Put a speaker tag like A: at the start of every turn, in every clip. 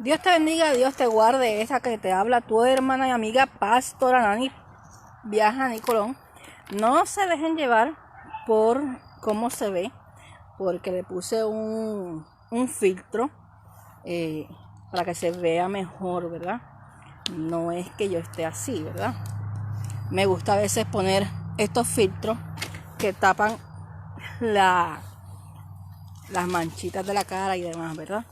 A: Dios te bendiga, Dios te guarde. Esa que te habla tu hermana y amiga Pastora Nani Viaja Nicolón. No se dejen llevar por cómo se ve, porque le puse un filtro para que se vea mejor, ¿verdad? No es que yo esté así, ¿verdad? Me gusta a veces poner estos filtros que tapan las manchitas de la cara y demás, ¿verdad?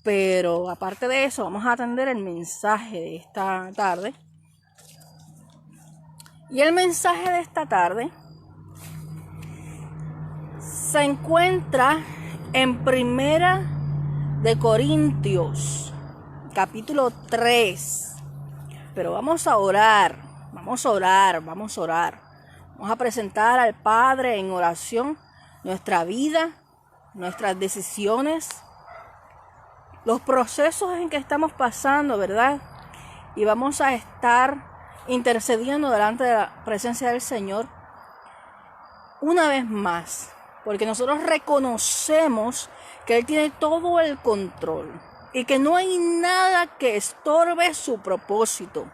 A: Pero aparte de eso, vamos a atender el mensaje de esta tarde. Y el mensaje de esta tarde se encuentra en Primera de Corintios, capítulo 3. Pero vamos a orar. Vamos a presentar al Padre en oración nuestra vida, nuestras decisiones, los procesos en que estamos pasando, ¿verdad? Y vamos a estar intercediendo delante de la presencia del Señor una vez más, porque nosotros reconocemos que Él tiene todo el control y que no hay nada que estorbe su propósito,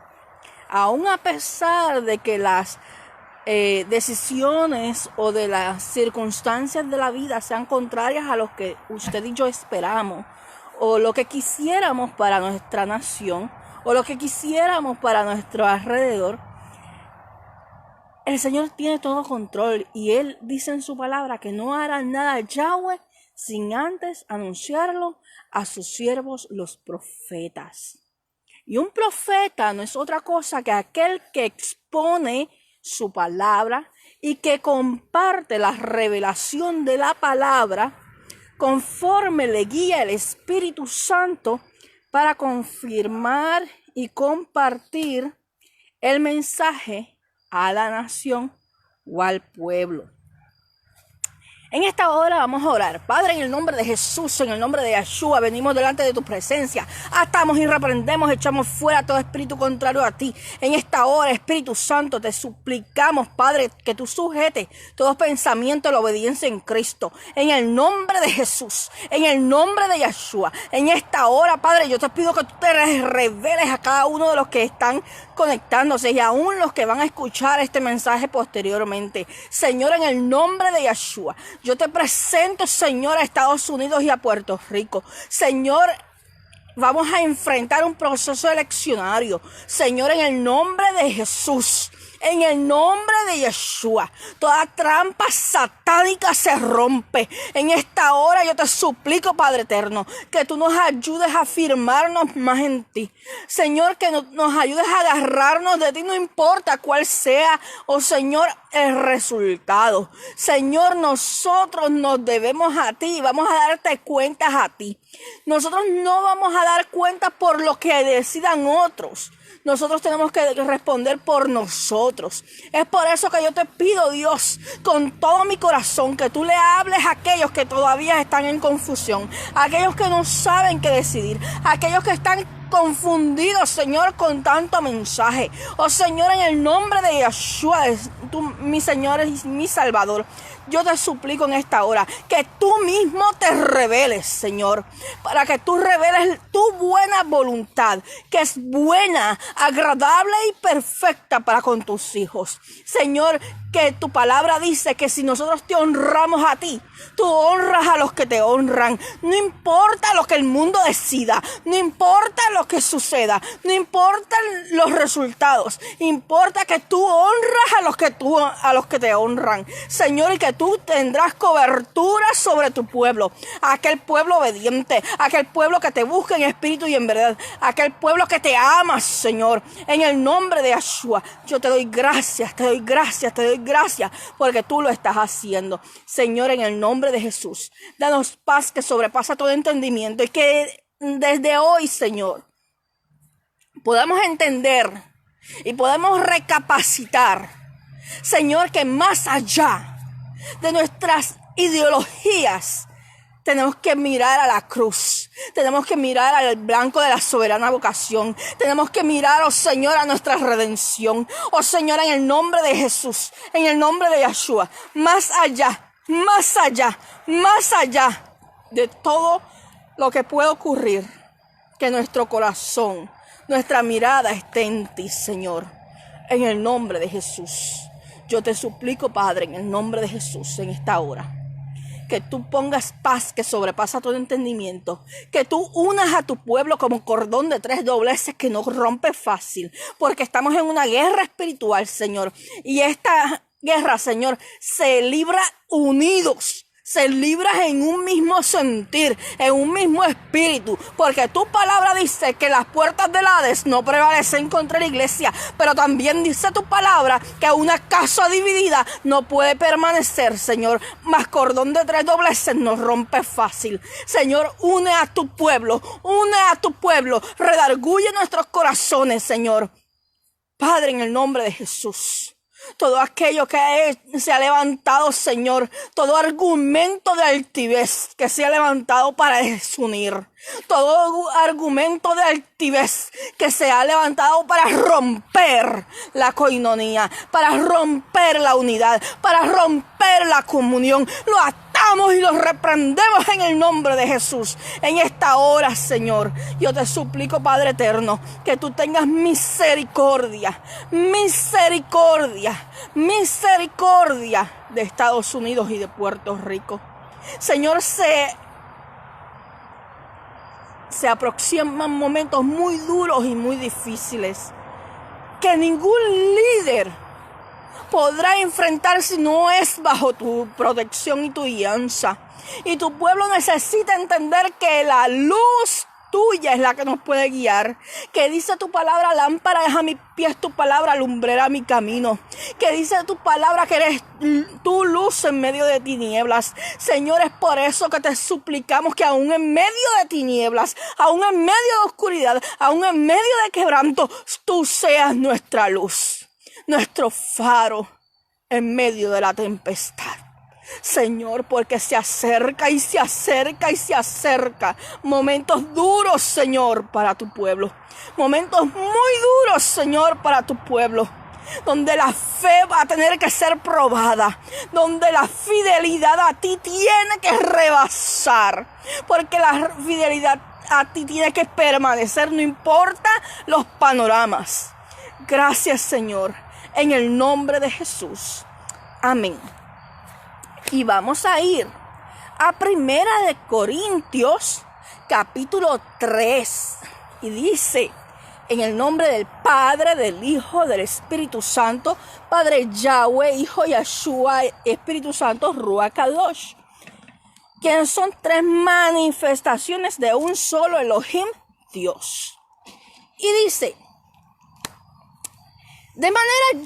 A: aun a pesar de que las decisiones o de las circunstancias de la vida sean contrarias a lo que usted y yo esperamos, o lo que quisiéramos para nuestra nación, o lo que quisiéramos para nuestro alrededor. El Señor tiene todo control y Él dice en su palabra que no hará nada Yahweh sin antes anunciarlo a sus siervos los profetas. Y un profeta no es otra cosa que aquel que expone su palabra y que comparte la revelación de la palabra conforme le guía el Espíritu Santo para confirmar y compartir el mensaje a la nación o al pueblo. En esta hora vamos a orar. Padre, en el nombre de Jesús, en el nombre de Yeshua, venimos delante de tu presencia. Atamos y reprendemos, echamos fuera todo espíritu contrario a ti. En esta hora, Espíritu Santo, te suplicamos, Padre, que tú sujetes todo pensamiento a la obediencia en Cristo. En el nombre de Jesús, en el nombre de Yeshua. En esta hora, Padre, yo te pido que tú te reveles a cada uno de los que están conectándose y aún los que van a escuchar este mensaje posteriormente. Señor, en el nombre de Yeshua, yo te presento, Señor, a Estados Unidos y a Puerto Rico. Señor, vamos a enfrentar un proceso eleccionario. Señor, en el nombre de Jesús, en el nombre de Yeshua, toda trampa satánica se rompe. En esta hora yo te suplico, Padre eterno, que tú nos ayudes a firmarnos más en ti. Señor, que nos ayudes a agarrarnos de ti, no importa cuál sea, oh Señor, el resultado. Señor, nosotros nos debemos a ti y vamos a darte cuentas a ti. Nosotros no vamos a dar cuentas por lo que decidan otros. Nosotros tenemos que responder por nosotros. Es por eso que yo te pido, Dios, con todo mi corazón, que tú le hables a aquellos que todavía están en confusión, a aquellos que no saben qué decidir, a aquellos que están confundidos, Señor, con tanto mensaje. Oh Señor, en el nombre de Yeshua, tú, mi Señor y mi Salvador, yo te suplico en esta hora que tú mismo te reveles, Señor, para que tú reveles tu buena voluntad, que es buena, agradable y perfecta para con tus hijos. Señor, que tu palabra dice que si nosotros te honramos a ti, tú honras a los que te honran. No importa lo que el mundo decida, no importa lo que suceda, no importan los resultados, importa que tú honras a los que te honran, Señor, y que tú tendrás cobertura sobre tu pueblo, aquel pueblo obediente, aquel pueblo que te busca en espíritu y en verdad, aquel pueblo que te ama, Señor. En el nombre de Yeshua, yo te doy gracias, porque tú lo estás haciendo, Señor, en el nombre de Jesús. Danos paz que sobrepasa todo entendimiento y que desde hoy, Señor, podamos entender y podamos recapacitar, Señor, que más allá de nuestras ideologías tenemos que mirar a la cruz, tenemos que mirar al blanco de la soberana vocación, tenemos que mirar, oh Señor, a nuestra redención, oh Señor, en el nombre de Jesús, en el nombre de Yeshua, más allá de todo lo que puede ocurrir. que nuestro corazón, nuestra mirada esté en ti, Señor. En el nombre de Jesús. Yo te suplico, Padre, en el nombre de Jesús, en esta hora, que tú pongas paz que sobrepasa todo entendimiento, que tú unas a tu pueblo como cordón de 3 dobleces que no rompe fácil, porque estamos en una guerra espiritual, Señor, y esta guerra, Señor, se libra unidos, se libra en un mismo sentir, en un mismo espíritu, porque tu palabra dice que las puertas del Hades no prevalecen contra la iglesia, pero también dice tu palabra que una casa dividida no puede permanecer, Señor, mas cordón de 3 dobleces no rompe fácil. Señor, une a tu pueblo, redarguye nuestros corazones, Señor. Padre, en el nombre de Jesús. Todo aquello que se ha levantado, Señor, todo argumento de altivez que se ha levantado para desunir, todo argumento de altivez que se ha levantado para romper la coinonía, para romper la unidad, para romper la comunión, lo atamos y lo reprendemos en el nombre de Jesús. En esta hora, Señor, yo te suplico, Padre eterno, que tú tengas misericordia de Estados Unidos y de Puerto Rico. Señor, se aproximan momentos muy duros y muy difíciles que ningún líder podrá enfrentar si no es bajo tu protección y tu guianza. Y tu pueblo necesita entender que la luz tuya es la que nos puede guiar, que dice tu palabra, lámpara es a mis pies, tu palabra lumbrera mi camino, que dice tu palabra que eres tu luz en medio de tinieblas. Señor, es por eso que te suplicamos que aún en medio de tinieblas, aún en medio de oscuridad, aún en medio de quebranto, tú seas nuestra luz, nuestro faro en medio de la tempestad. Señor, porque se acerca momentos duros, Señor, para tu pueblo. Momentos muy duros, Señor, para tu pueblo. Donde la fe va a tener que ser probada. Donde la fidelidad a ti tiene que rebasar. Porque la fidelidad a ti tiene que permanecer, no importa los panoramas. Gracias, Señor, en el nombre de Jesús. Amén. Y vamos a ir a 1 Corintios, capítulo 3. Y dice, en el nombre del Padre, del Hijo, del Espíritu Santo, Padre Yahweh, Hijo Yahshua, Espíritu Santo, Ruach Kadosh, quienes son 3 manifestaciones de un solo Elohim, Dios. Y dice, de manera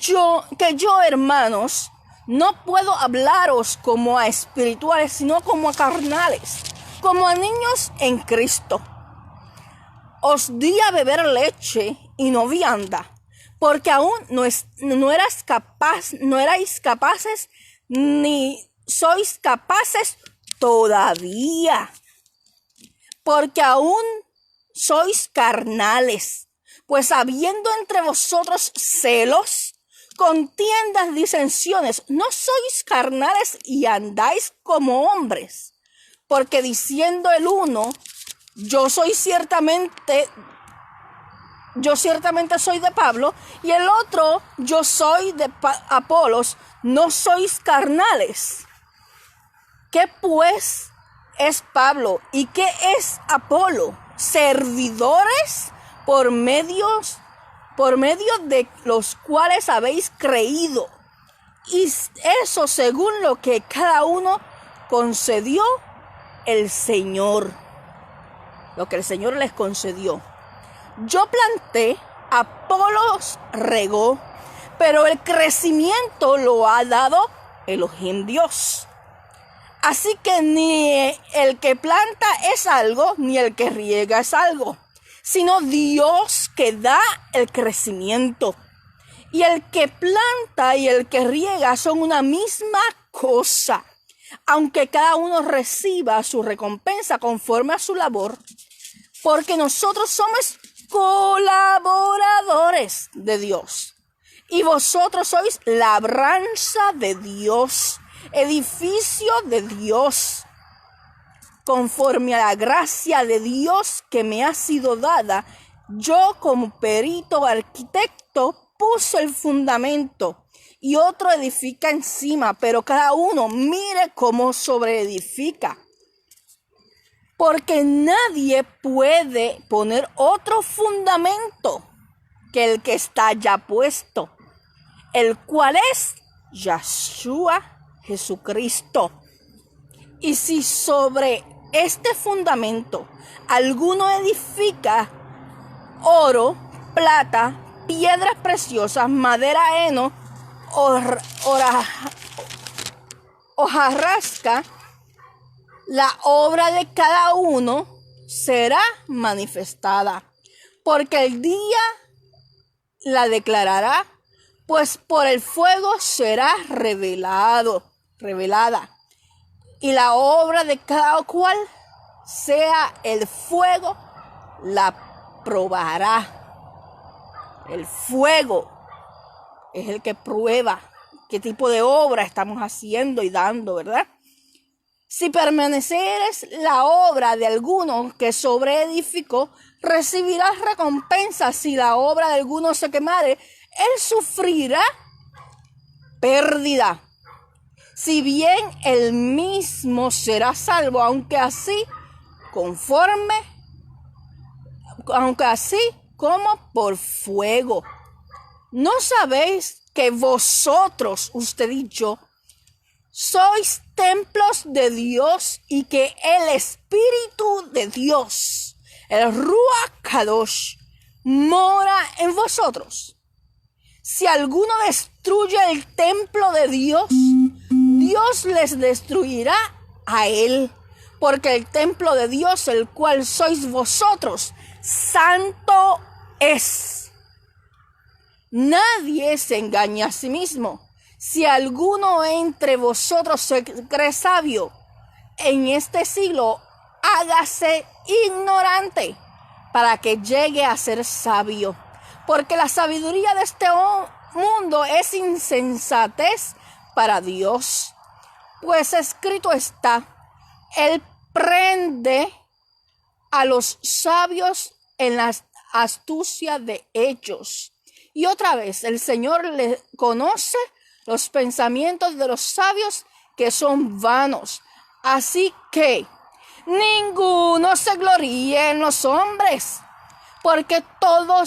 A: que yo, hermanos, no puedo hablaros como a espirituales, sino como a carnales, como a niños en Cristo. Os di a beber leche y no vianda, porque aún no erais capaces, ni sois capaces todavía, porque aún sois carnales, pues habiendo entre vosotros celos, contiendas, disensiones, no sois carnales y andáis como hombres, porque diciendo el uno, yo ciertamente soy de Pablo, y el otro, yo soy de Apolos, no sois carnales. ¿Qué pues es Pablo y qué es Apolo? Servidores por medio de los cuales habéis creído, y eso según lo que cada uno concedió el Señor, lo que el Señor les concedió. Yo planté, Apolos regó, pero el crecimiento lo ha dado Elohim Dios. Así que ni el que planta es algo, ni el que riega es algo, sino Dios que da el crecimiento. Y el que planta y el que riega son una misma cosa, aunque cada uno reciba su recompensa conforme a su labor, porque nosotros somos colaboradores de Dios, y vosotros sois labranza de Dios, edificio de Dios, conforme a la gracia de Dios que me ha sido dada, yo como perito arquitecto puse el fundamento y otro edifica encima, pero cada uno mire cómo sobreedifica. Porque nadie puede poner otro fundamento que el que está ya puesto, el cual es Yahshua Jesucristo. Y si sobre este fundamento alguno edifica oro, plata, piedras preciosas, madera, heno, hojarasca, la obra de cada uno será manifestada, porque el día la declarará, pues por el fuego será revelada. Y la obra de cada cual, sea el fuego, la probará. El fuego es el que prueba qué tipo de obra estamos haciendo y dando, ¿verdad? Si permaneceres la obra de alguno que sobreedificó, recibirás recompensa. Si la obra de alguno se quemare, él sufrirá pérdida. Si bien él mismo será salvo, aunque así como por fuego. ¿No sabéis que vosotros, usted y yo, sois templos de Dios y que el Espíritu de Dios, el Ruach Kadosh, mora en vosotros? Si alguno destruye el templo de Dios, Dios les destruirá a él, porque el templo de Dios, el cual sois vosotros, santo es. Nadie se engaña a sí mismo. Si alguno entre vosotros se cree sabio en este siglo, hágase ignorante para que llegue a ser sabio. Porque la sabiduría de este mundo es insensatez para Dios. Pues escrito está, Él prende a los sabios en la astucia de ellos. Y otra vez, el Señor le conoce los pensamientos de los sabios, que son vanos. Así que ninguno se gloríe en los hombres, porque todo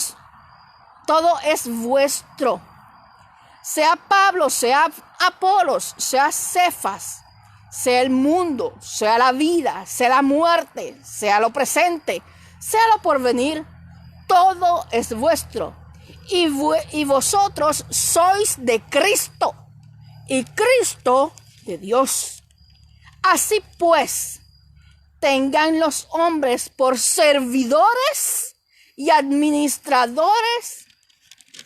A: es vuestro. Sea Pablo, sea Apolos, sea Cefas, sea el mundo, sea la vida, sea la muerte, sea lo presente, sea lo porvenir, todo es vuestro. Y vosotros sois de Cristo, y Cristo de Dios. Así pues, tengan los hombres por servidores y administradores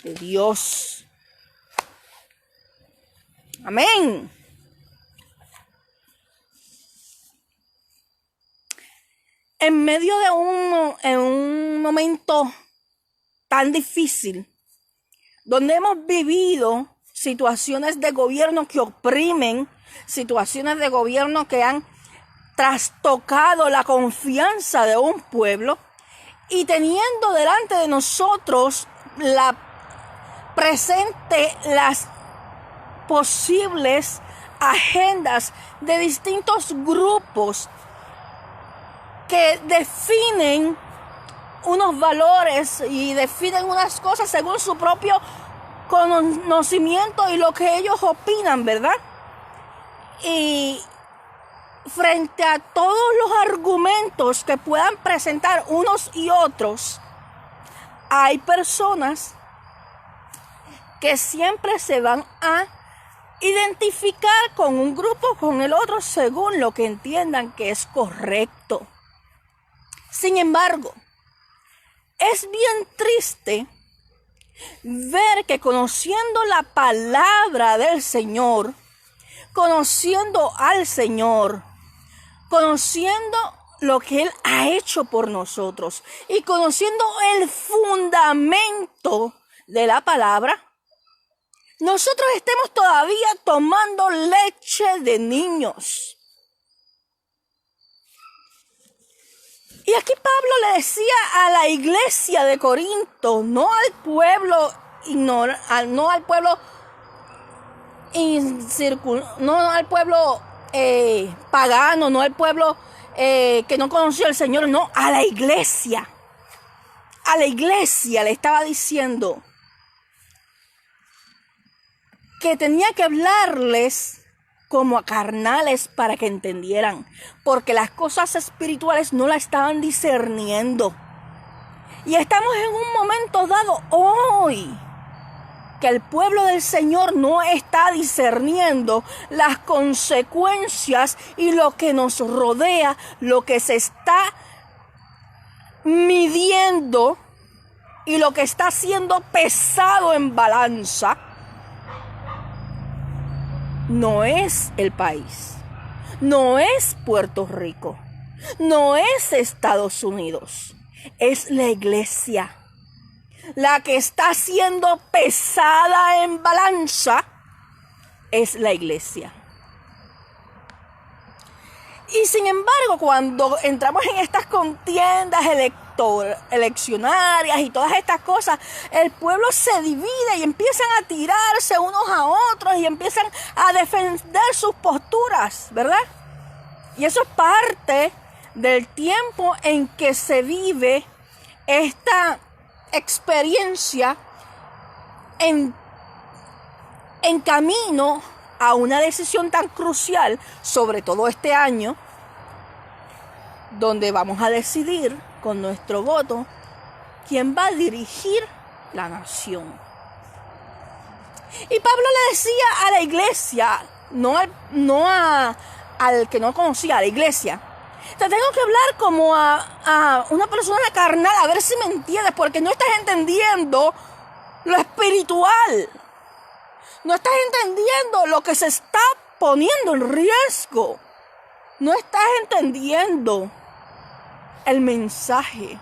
A: de Dios. Amén. En medio de un momento tan difícil, donde hemos vivido situaciones de gobierno que oprimen, situaciones de gobierno que han trastocado la confianza de un pueblo, y teniendo delante de nosotros las posibles agendas de distintos grupos que definen unos valores y definen unas cosas según su propio conocimiento y lo que ellos opinan, ¿verdad? Y frente a todos los argumentos que puedan presentar unos y otros, hay personas que siempre se van a identificar con un grupo o con el otro según lo que entiendan que es correcto. Sin embargo, es bien triste ver que conociendo la palabra del Señor, conociendo al Señor, conociendo lo que Él ha hecho por nosotros y conociendo el fundamento de la palabra, nosotros estemos todavía tomando leche de niños. Y aquí Pablo le decía a la iglesia de Corinto, no al pueblo no al pueblo no al pueblo pagano, no al pueblo que no conoció al Señor, no, a la iglesia. A la iglesia le estaba diciendo que tenía que hablarles como a carnales para que entendieran, porque las cosas espirituales no la estaban discerniendo. Y estamos en un momento dado hoy que el pueblo del Señor no está discerniendo las consecuencias y lo que nos rodea, lo que se está midiendo y lo que está siendo pesado en balanza. No es el país, no es Puerto Rico, no es Estados Unidos, es la iglesia. La que está siendo pesada en balanza es la iglesia. Y sin embargo, cuando entramos en estas contiendas eleccionarias y todas estas cosas, el pueblo se divide y empiezan a tirarse unos a otros y empiezan a defender sus posturas, ¿verdad? Y eso es parte del tiempo en que se vive esta experiencia en camino a una decisión tan crucial, sobre todo este año, donde vamos a decidir con nuestro voto quién va a dirigir la nación. Y Pablo le decía a la iglesia, no al que no conocía, a la iglesia: te tengo que hablar como a una persona carnal, a ver si me entiendes, porque no estás entendiendo lo espiritual. No estás entendiendo lo que se está poniendo en riesgo. No estás entendiendo el mensaje.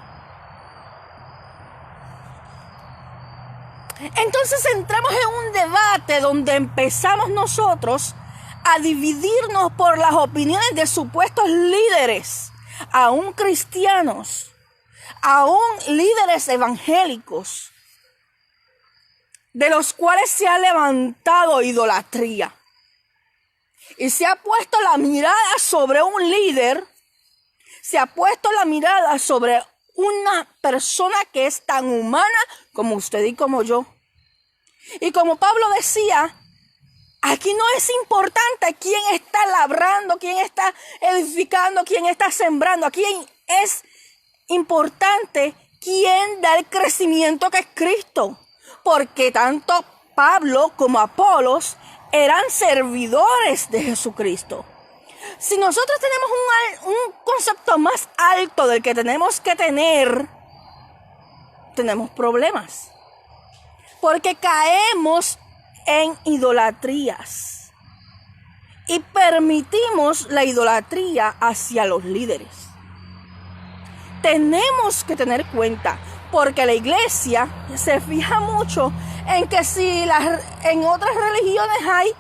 A: Entonces entramos en un debate donde empezamos nosotros a dividirnos por las opiniones de supuestos líderes, aún cristianos, aún líderes evangélicos, de los cuales se ha levantado idolatría. Y se ha puesto la mirada sobre un líder, se ha puesto la mirada sobre una persona que es tan humana como usted y como yo. Y como Pablo decía, aquí no es importante quién está labrando, quién está edificando, quién está sembrando. Aquí es importante quién da el crecimiento que es Cristo. Porque tanto Pablo como Apolos eran servidores de Jesucristo. Si nosotros tenemos un concepto más alto del que tenemos que tener, tenemos problemas. Porque caemos en idolatrías y permitimos la idolatría hacia los líderes. Tenemos que tener cuenta, porque la iglesia se fija mucho en que si en otras religiones hay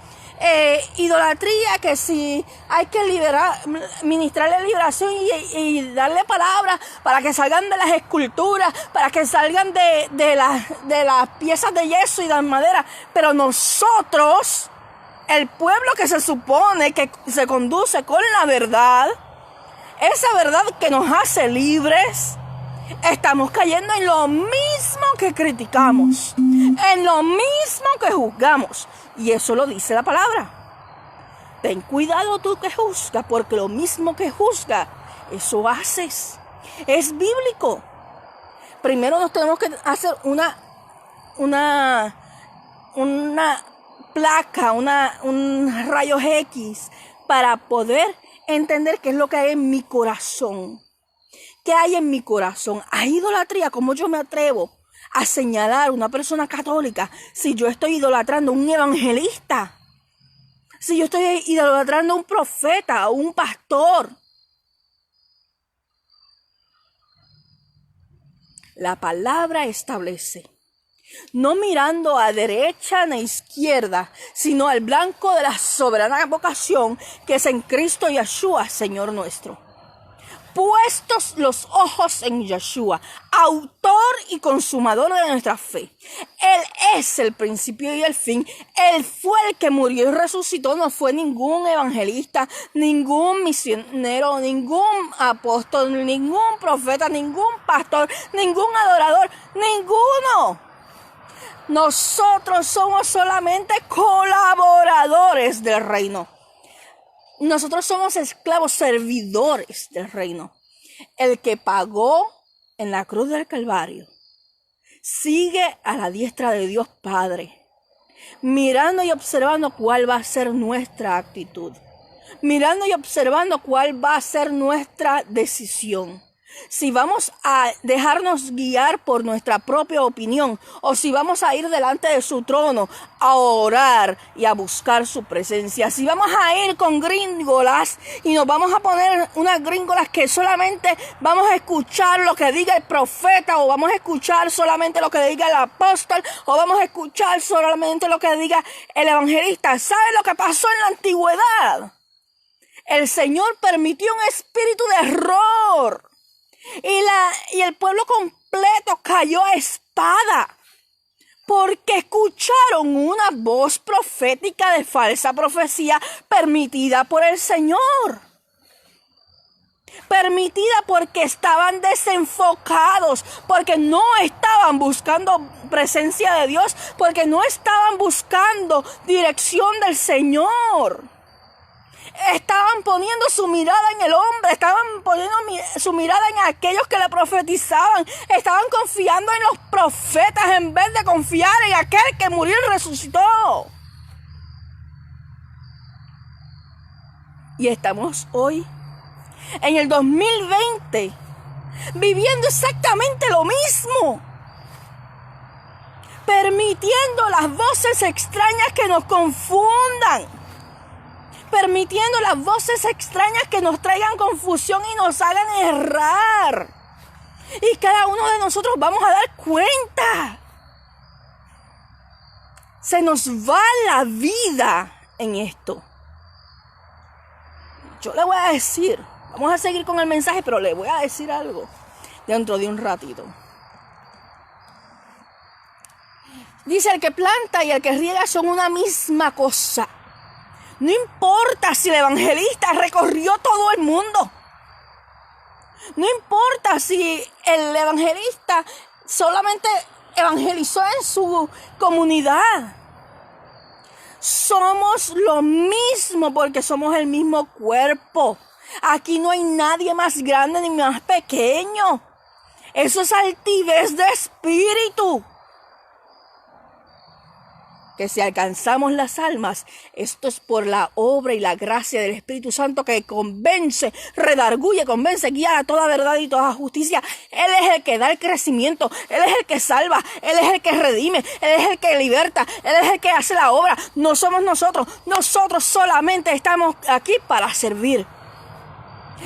A: idolatría, que si hay que ministrarle liberación y darle palabras para que salgan de las esculturas, para que salgan de las piezas de yeso y de madera. Pero nosotros, el pueblo que se supone que se conduce con la verdad, esa verdad que nos hace libres, estamos cayendo en lo mismo que criticamos, en lo mismo que juzgamos. Y eso lo dice la palabra. Ten cuidado tú que juzgas, porque lo mismo que juzgas, eso haces. Es bíblico. Primero nos tenemos que hacer una placa, un rayos X, para poder entender qué es lo que hay en mi corazón. ¿Qué hay en mi corazón? ¿Hay idolatría? ¿Cómo yo me atrevo a señalar a una persona católica si yo estoy idolatrando a un evangelista? Si yo estoy idolatrando a un profeta o un pastor. La palabra establece, no mirando a derecha ni a izquierda, sino al blanco de la soberana vocación que es en Cristo Yeshua, Señor nuestro. puestos los ojos en Yeshua, autor y consumador de nuestra fe. Él es el principio y el fin. Él fue el que murió y resucitó. No fue ningún evangelista, ningún misionero, ningún apóstol, ningún profeta, ningún pastor, ningún adorador, ninguno. Nosotros somos solamente colaboradores del reino. Nosotros somos esclavos, servidores del reino. El que pagó en la cruz del Calvario sigue a la diestra de Dios Padre, mirando y observando cuál va a ser nuestra actitud, mirando y observando cuál va a ser nuestra decisión. Si vamos a dejarnos guiar por nuestra propia opinión o si vamos a ir delante de su trono a orar y a buscar su presencia. Si vamos a ir con gringolas y nos vamos a poner unas gringolas que solamente vamos a escuchar lo que diga el profeta, o vamos a escuchar solamente lo que diga el apóstol, o vamos a escuchar solamente lo que diga el evangelista. ¿Sabe lo que pasó en la antigüedad? El Señor permitió un espíritu de error. Y el pueblo completo cayó a espada porque escucharon una voz profética de falsa profecía permitida por el Señor. Permitida porque estaban desenfocados, porque no estaban buscando presencia de Dios, porque no estaban buscando dirección del Señor. Estaban poniendo su mirada en el hombre, estaban poniendo su mirada en aquellos que le profetizaban, estaban confiando en los profetas en vez de confiar en aquel que murió y resucitó. Y estamos hoy, en el 2020, viviendo exactamente lo mismo, permitiendo las voces extrañas que nos confundan, permitiendo las voces extrañas que nos traigan confusión y nos hagan errar. Y cada uno de nosotros vamos a dar cuenta. Se nos va la vida en esto. Yo le voy a decir, vamos a seguir con el mensaje, pero le voy a decir algo dentro de un ratito. Dice: el que planta y el que riega son una misma cosa. No importa si el evangelista recorrió todo el mundo. No importa si el evangelista solamente evangelizó en su comunidad. Somos lo mismo porque somos el mismo cuerpo. Aquí no hay nadie más grande ni más pequeño. Eso es altivez de espíritu. Que si alcanzamos las almas, esto es por la obra y la gracia del Espíritu Santo que convence, redarguye, convence, guía a toda verdad y toda justicia. Él es el que da el crecimiento, Él es el que salva, Él es el que redime, Él es el que liberta, Él es el que hace la obra. No somos nosotros, nosotros solamente estamos aquí para servir.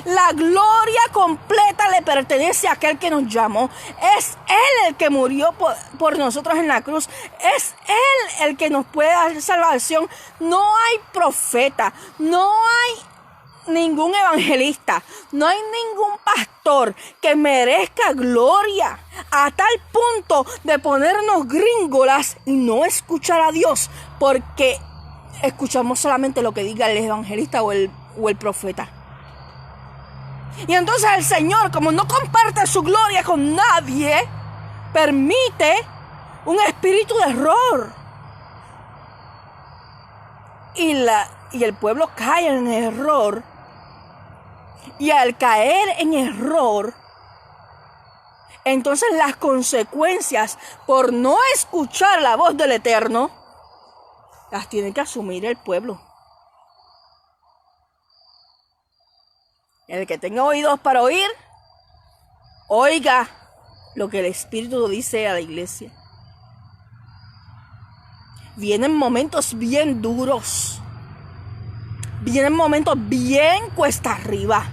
A: La gloria completa le pertenece a aquel que nos llamó. Es Él el que murió por nosotros en la cruz. Es Él el que nos puede dar salvación. No hay profeta, no hay ningún evangelista, no hay ningún pastor que merezca gloria a tal punto de ponernos gringolas y no escuchar a Dios porque escuchamos solamente lo que diga el evangelista o el profeta. Y entonces el Señor, como no comparte su gloria con nadie, permite un espíritu de error. Y el pueblo cae en error. Y al caer en error, entonces las consecuencias por no escuchar la voz del Eterno, las tiene que asumir el pueblo. El que tenga oídos para oír, oiga lo que el Espíritu dice a la iglesia. Vienen momentos bien duros. Vienen momentos bien cuesta arriba.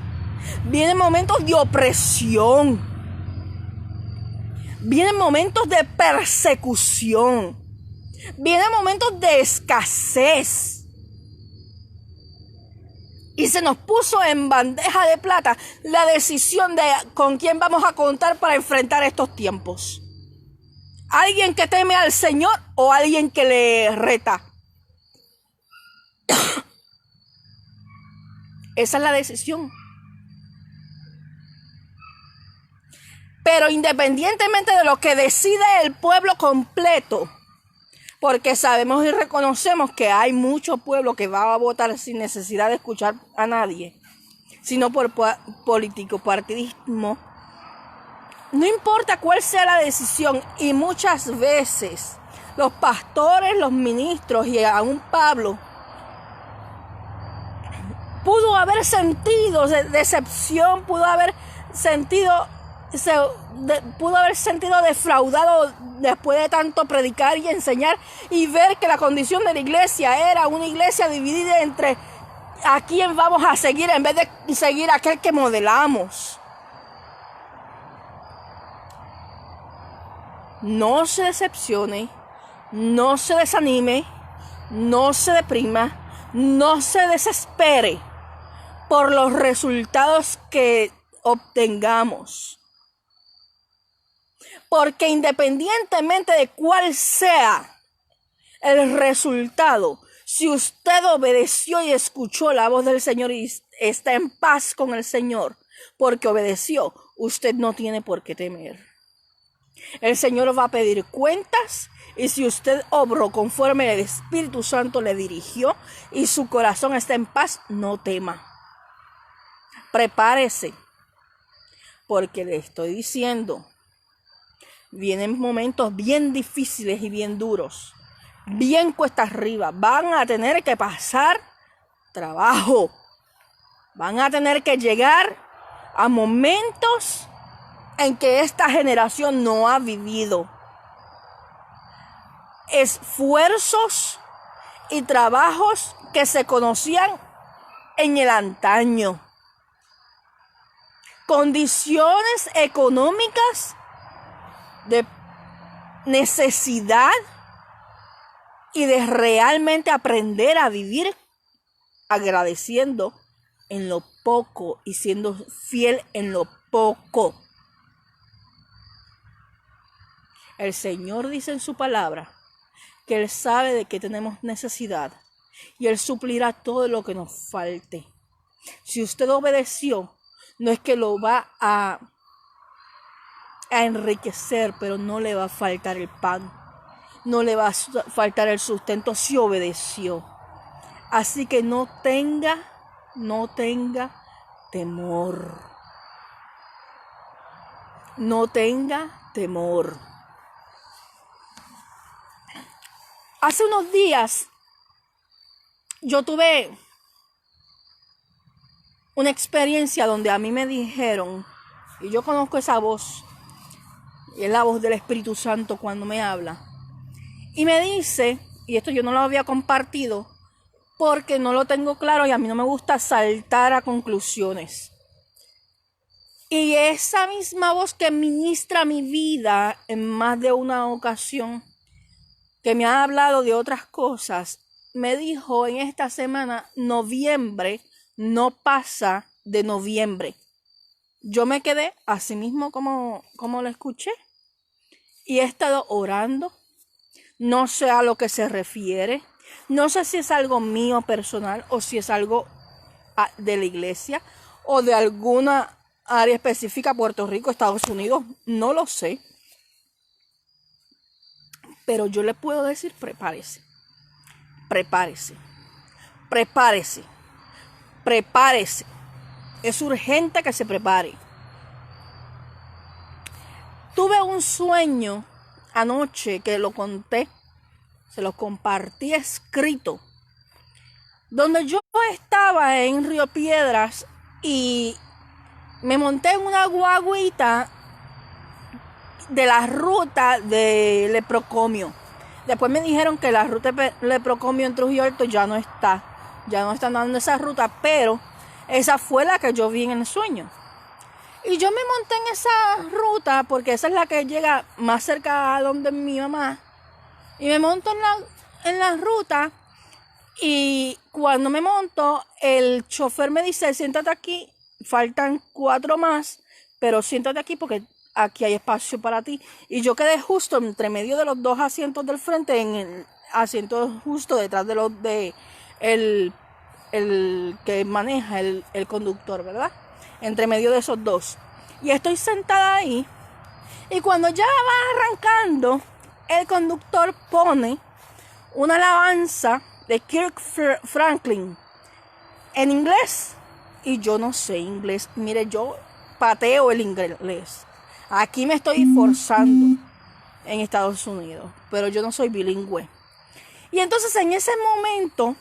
A: Vienen momentos de opresión. Vienen momentos de persecución. Vienen momentos de escasez. Y se nos puso en bandeja de plata la decisión de con quién vamos a contar para enfrentar estos tiempos. ¿Alguien que teme al Señor o alguien que le reta? Esa es la decisión. Pero independientemente de lo que decide el pueblo completo, porque sabemos y reconocemos que hay mucho pueblo que va a votar sin necesidad de escuchar a nadie, sino por político partidismo. No importa cuál sea la decisión, y muchas veces los pastores, los ministros y aún Pablo pudo haber sentido decepción, pudo haber sentido defraudado después de tanto predicar y enseñar y ver que la condición de la iglesia era una iglesia dividida entre a quién vamos a seguir en vez de seguir a aquel que modelamos. No se decepcione, no se desanime, no se deprima, no se desespere por los resultados que obtengamos. Porque independientemente de cuál sea el resultado, si usted obedeció y escuchó la voz del Señor y está en paz con el Señor, porque obedeció, usted no tiene por qué temer. El Señor va a pedir cuentas, y si usted obró conforme el Espíritu Santo le dirigió y su corazón está en paz, no tema. Prepárese, porque le estoy diciendo, vienen momentos bien difíciles y bien duros, bien cuesta arriba. Van a tener que pasar trabajo, van a tener que llegar a momentos en que esta generación no ha vivido. Esfuerzos y trabajos que se conocían en el antaño. Condiciones económicas de necesidad y de realmente aprender a vivir agradeciendo en lo poco y siendo fiel en lo poco. El Señor dice en su palabra que Él sabe de qué tenemos necesidad y Él suplirá todo lo que nos falte. Si usted obedeció, no es que lo va a enriquecer, pero no le va a faltar el pan, no le va a faltar el sustento si obedeció. Así que no tenga temor. No tenga temor. Hace unos días yo tuve una experiencia donde a mí me dijeron, y yo conozco esa voz, y es la voz del Espíritu Santo cuando me habla, y me dice, y esto yo no lo había compartido porque no lo tengo claro y a mí no me gusta saltar a conclusiones. Y esa misma voz que ministra mi vida en más de una ocasión, que me ha hablado de otras cosas, me dijo en esta semana, noviembre no pasa de noviembre. Yo me quedé así mismo como lo escuché y he estado orando. No sé a lo que se refiere. No sé si es algo mío personal o si es algo de la iglesia o de alguna área específica, Puerto Rico, Estados Unidos. No lo sé. Pero yo le puedo decir, prepárese. Prepárese. Prepárese. Prepárese. Es urgente que se prepare. Tuve un sueño anoche que lo conté, se lo compartí escrito, donde yo estaba en Río Piedras y me monté en una guaguita de la ruta de Leprocomio. Después me dijeron que la ruta de Leprocomio en Trujillo Alto ya no están dando esa ruta, pero esa fue la que yo vi en el sueño. Y yo me monté en esa ruta porque esa es la que llega más cerca a donde mi mamá. Y me monto en la ruta Y cuando me monto, el chofer me dice, siéntate aquí, faltan 4 más, pero siéntate aquí porque aquí hay espacio para ti. Y yo quedé justo entre medio de los 2 asientos del frente, en el asiento justo detrás de el que maneja el conductor, ¿verdad? Entre medio de esos 2. Y estoy sentada ahí. Y cuando ya va arrancando, el conductor pone una alabanza de Kirk Franklin en inglés. Y yo no sé inglés. Mire, yo pateo el inglés. Aquí me estoy forzando en Estados Unidos, pero yo no soy bilingüe. Y entonces en ese momento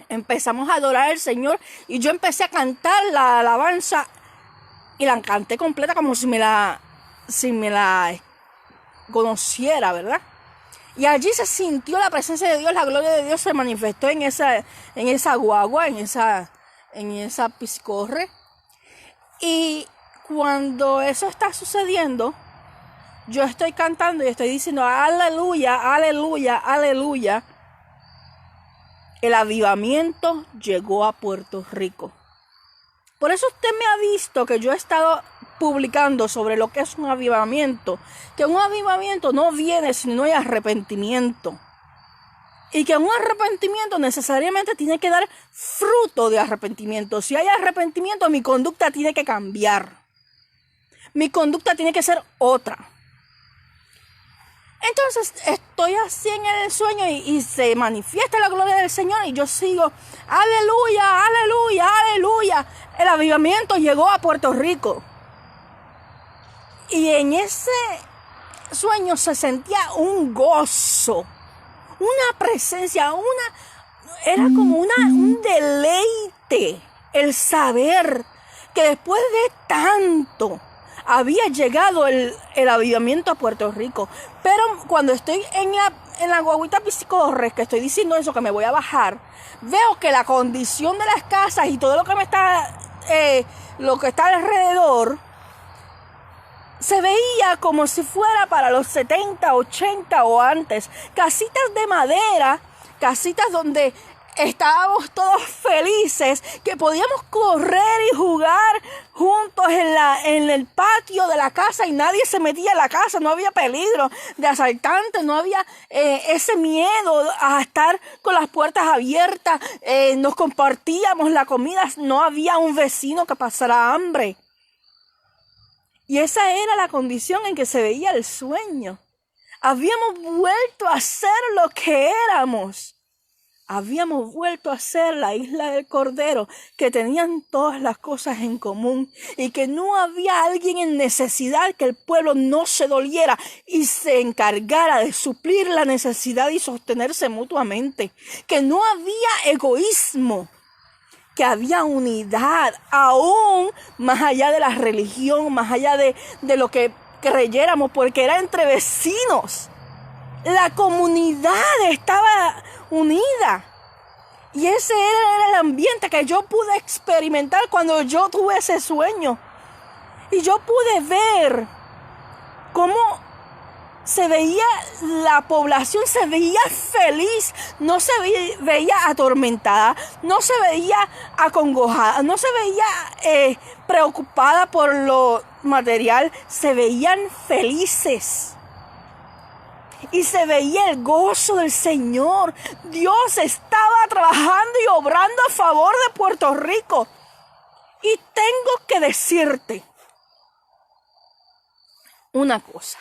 A: empezamos a adorar al Señor y yo empecé a cantar la alabanza y la canté completa como si me la conociera, ¿verdad? Y allí se sintió la presencia de Dios, la gloria de Dios se manifestó en esa guagua, en esa piscorre. Y cuando eso está sucediendo, yo estoy cantando y estoy diciendo aleluya, aleluya, aleluya. El avivamiento llegó a Puerto Rico. Por eso usted me ha visto que yo he estado publicando sobre lo que es un avivamiento. Que un avivamiento no viene si no hay arrepentimiento. Y que un arrepentimiento necesariamente tiene que dar fruto de arrepentimiento. Si hay arrepentimiento, mi conducta tiene que cambiar. Mi conducta tiene que ser otra. Entonces estoy así en el sueño y se manifiesta la gloria del Señor y yo sigo, aleluya, aleluya, aleluya. El avivamiento llegó a Puerto Rico. Y en ese sueño se sentía un gozo, una presencia, era como un deleite el saber que después de tanto había llegado el avivamiento a Puerto Rico. Pero cuando estoy en la guaguita piscorre, que estoy diciendo eso, que me voy a bajar, veo que la condición de las casas y todo lo que está alrededor se veía como si fuera para los 70, 80 o antes. Casitas de madera, casitas donde estábamos todos felices, que podíamos correr y jugar juntos en el patio de la casa y nadie se metía en la casa, no había peligro de asaltantes, no había ese miedo a estar con las puertas abiertas, nos compartíamos la comida, no había un vecino que pasara hambre. Y esa era la condición en que se veía el sueño. Habíamos vuelto a ser lo que éramos. Habíamos vuelto a ser la isla del Cordero, que tenían todas las cosas en común y que no había alguien en necesidad, que el pueblo no se doliera y se encargara de suplir la necesidad y sostenerse mutuamente, que no había egoísmo, que había unidad, aún más allá de la religión, más allá de lo que creyéramos, porque era entre vecinos. La comunidad estaba unida. Y ese era el ambiente que yo pude experimentar cuando yo tuve ese sueño. Y yo pude ver cómo se veía la población, se veía feliz, no se veía atormentada, no se veía acongojada, no se veía preocupada por lo material, se veían felices. Y se veía el gozo del Señor. Dios estaba trabajando y obrando a favor de Puerto Rico. Y tengo que decirte una cosa.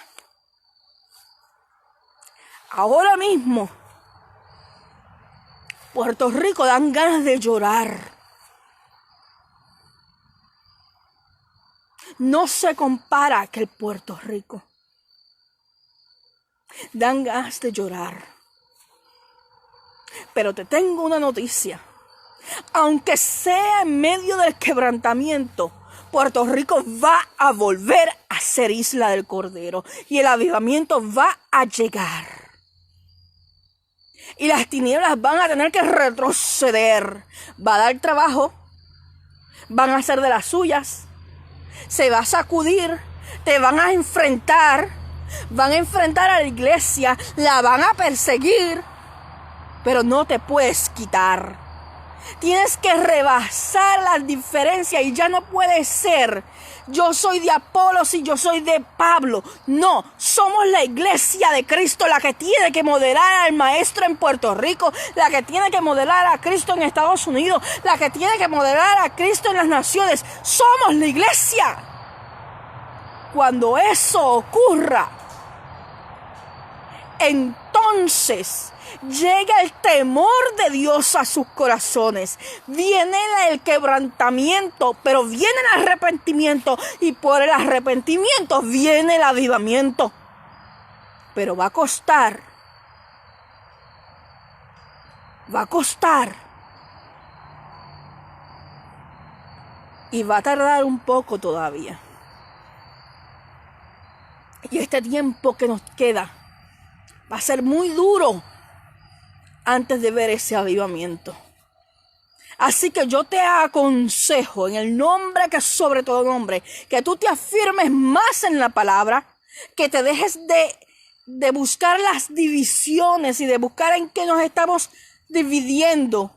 A: Ahora mismo, Puerto Rico dan ganas de llorar. No se compara a aquel Puerto Rico. Dan ganas de llorar. Pero te tengo una noticia. Aunque sea en medio del quebrantamiento, Puerto Rico va a volver a ser isla del Cordero. Y el avivamiento va a llegar. Y las tinieblas van a tener que retroceder. Va a dar trabajo. Van a hacer de las suyas. Se va a sacudir. Te van a enfrentar. Van a enfrentar a la iglesia, la van a perseguir, pero no te puedes quitar. Tienes que rebasar las diferencias y ya no puede ser yo soy de Apolos y yo soy de Pablo. No, somos la iglesia de Cristo, la que tiene que modelar al maestro en Puerto Rico, la que tiene que modelar a Cristo en Estados Unidos, la que tiene que modelar a Cristo en las naciones. Somos la iglesia. Cuando eso ocurra, entonces llega el temor de Dios a sus corazones. Viene el quebrantamiento, pero viene el arrepentimiento. Y por el arrepentimiento viene el avivamiento. Pero va a costar. Va a costar. Y va a tardar un poco todavía. Y este tiempo que nos queda va a ser muy duro antes de ver ese avivamiento. Así que yo te aconsejo, en el nombre que es sobre todo nombre, que tú te afirmes más en la palabra, que te dejes de buscar las divisiones y de buscar en qué nos estamos dividiendo,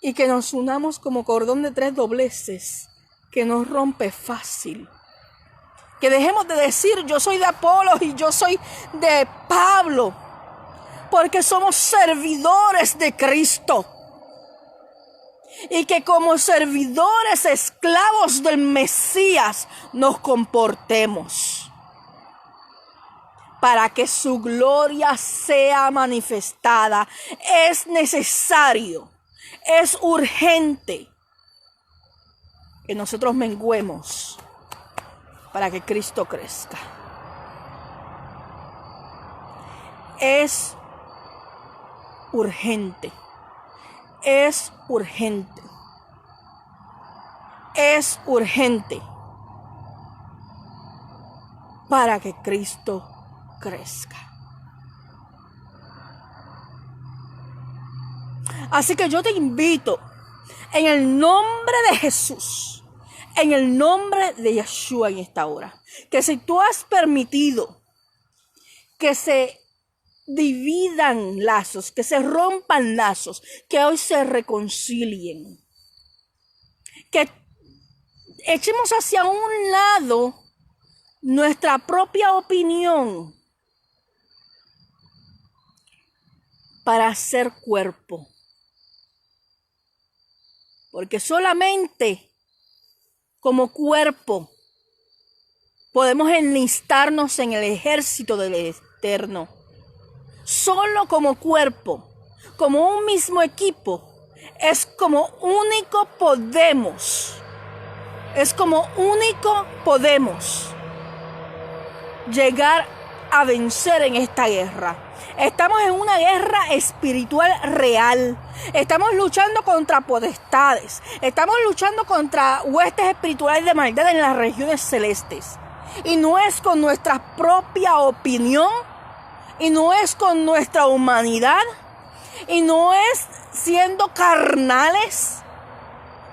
A: y que nos unamos como cordón de 3 dobleces, que nos rompe fácil. Que dejemos de decir yo soy de Apolos y yo soy de Pablo, porque somos servidores de Cristo. Y que como servidores esclavos del Mesías nos comportemos para que su gloria sea manifestada. Es necesario, es urgente que nosotros menguemos para que Cristo crezca. Es urgente. Es urgente. Es urgente para que Cristo crezca. Así que yo te invito en el nombre de Jesús, en el nombre de Yeshua en esta hora, que si tú has permitido que se dividan lazos, que se rompan lazos, que hoy se reconcilien, que echemos hacia un lado nuestra propia opinión para hacer cuerpo, porque solamente como cuerpo podemos enlistarnos en el ejército del Eterno. Solo como cuerpo, como un mismo equipo, es como único podemos. Es como único podemos llegar a vencer en esta guerra. Estamos en una guerra espiritual real. Estamos luchando contra potestades. Estamos luchando contra huestes espirituales de maldad en las regiones celestes. Y no es con nuestra propia opinión. Y no es con nuestra humanidad. Y no es siendo carnales.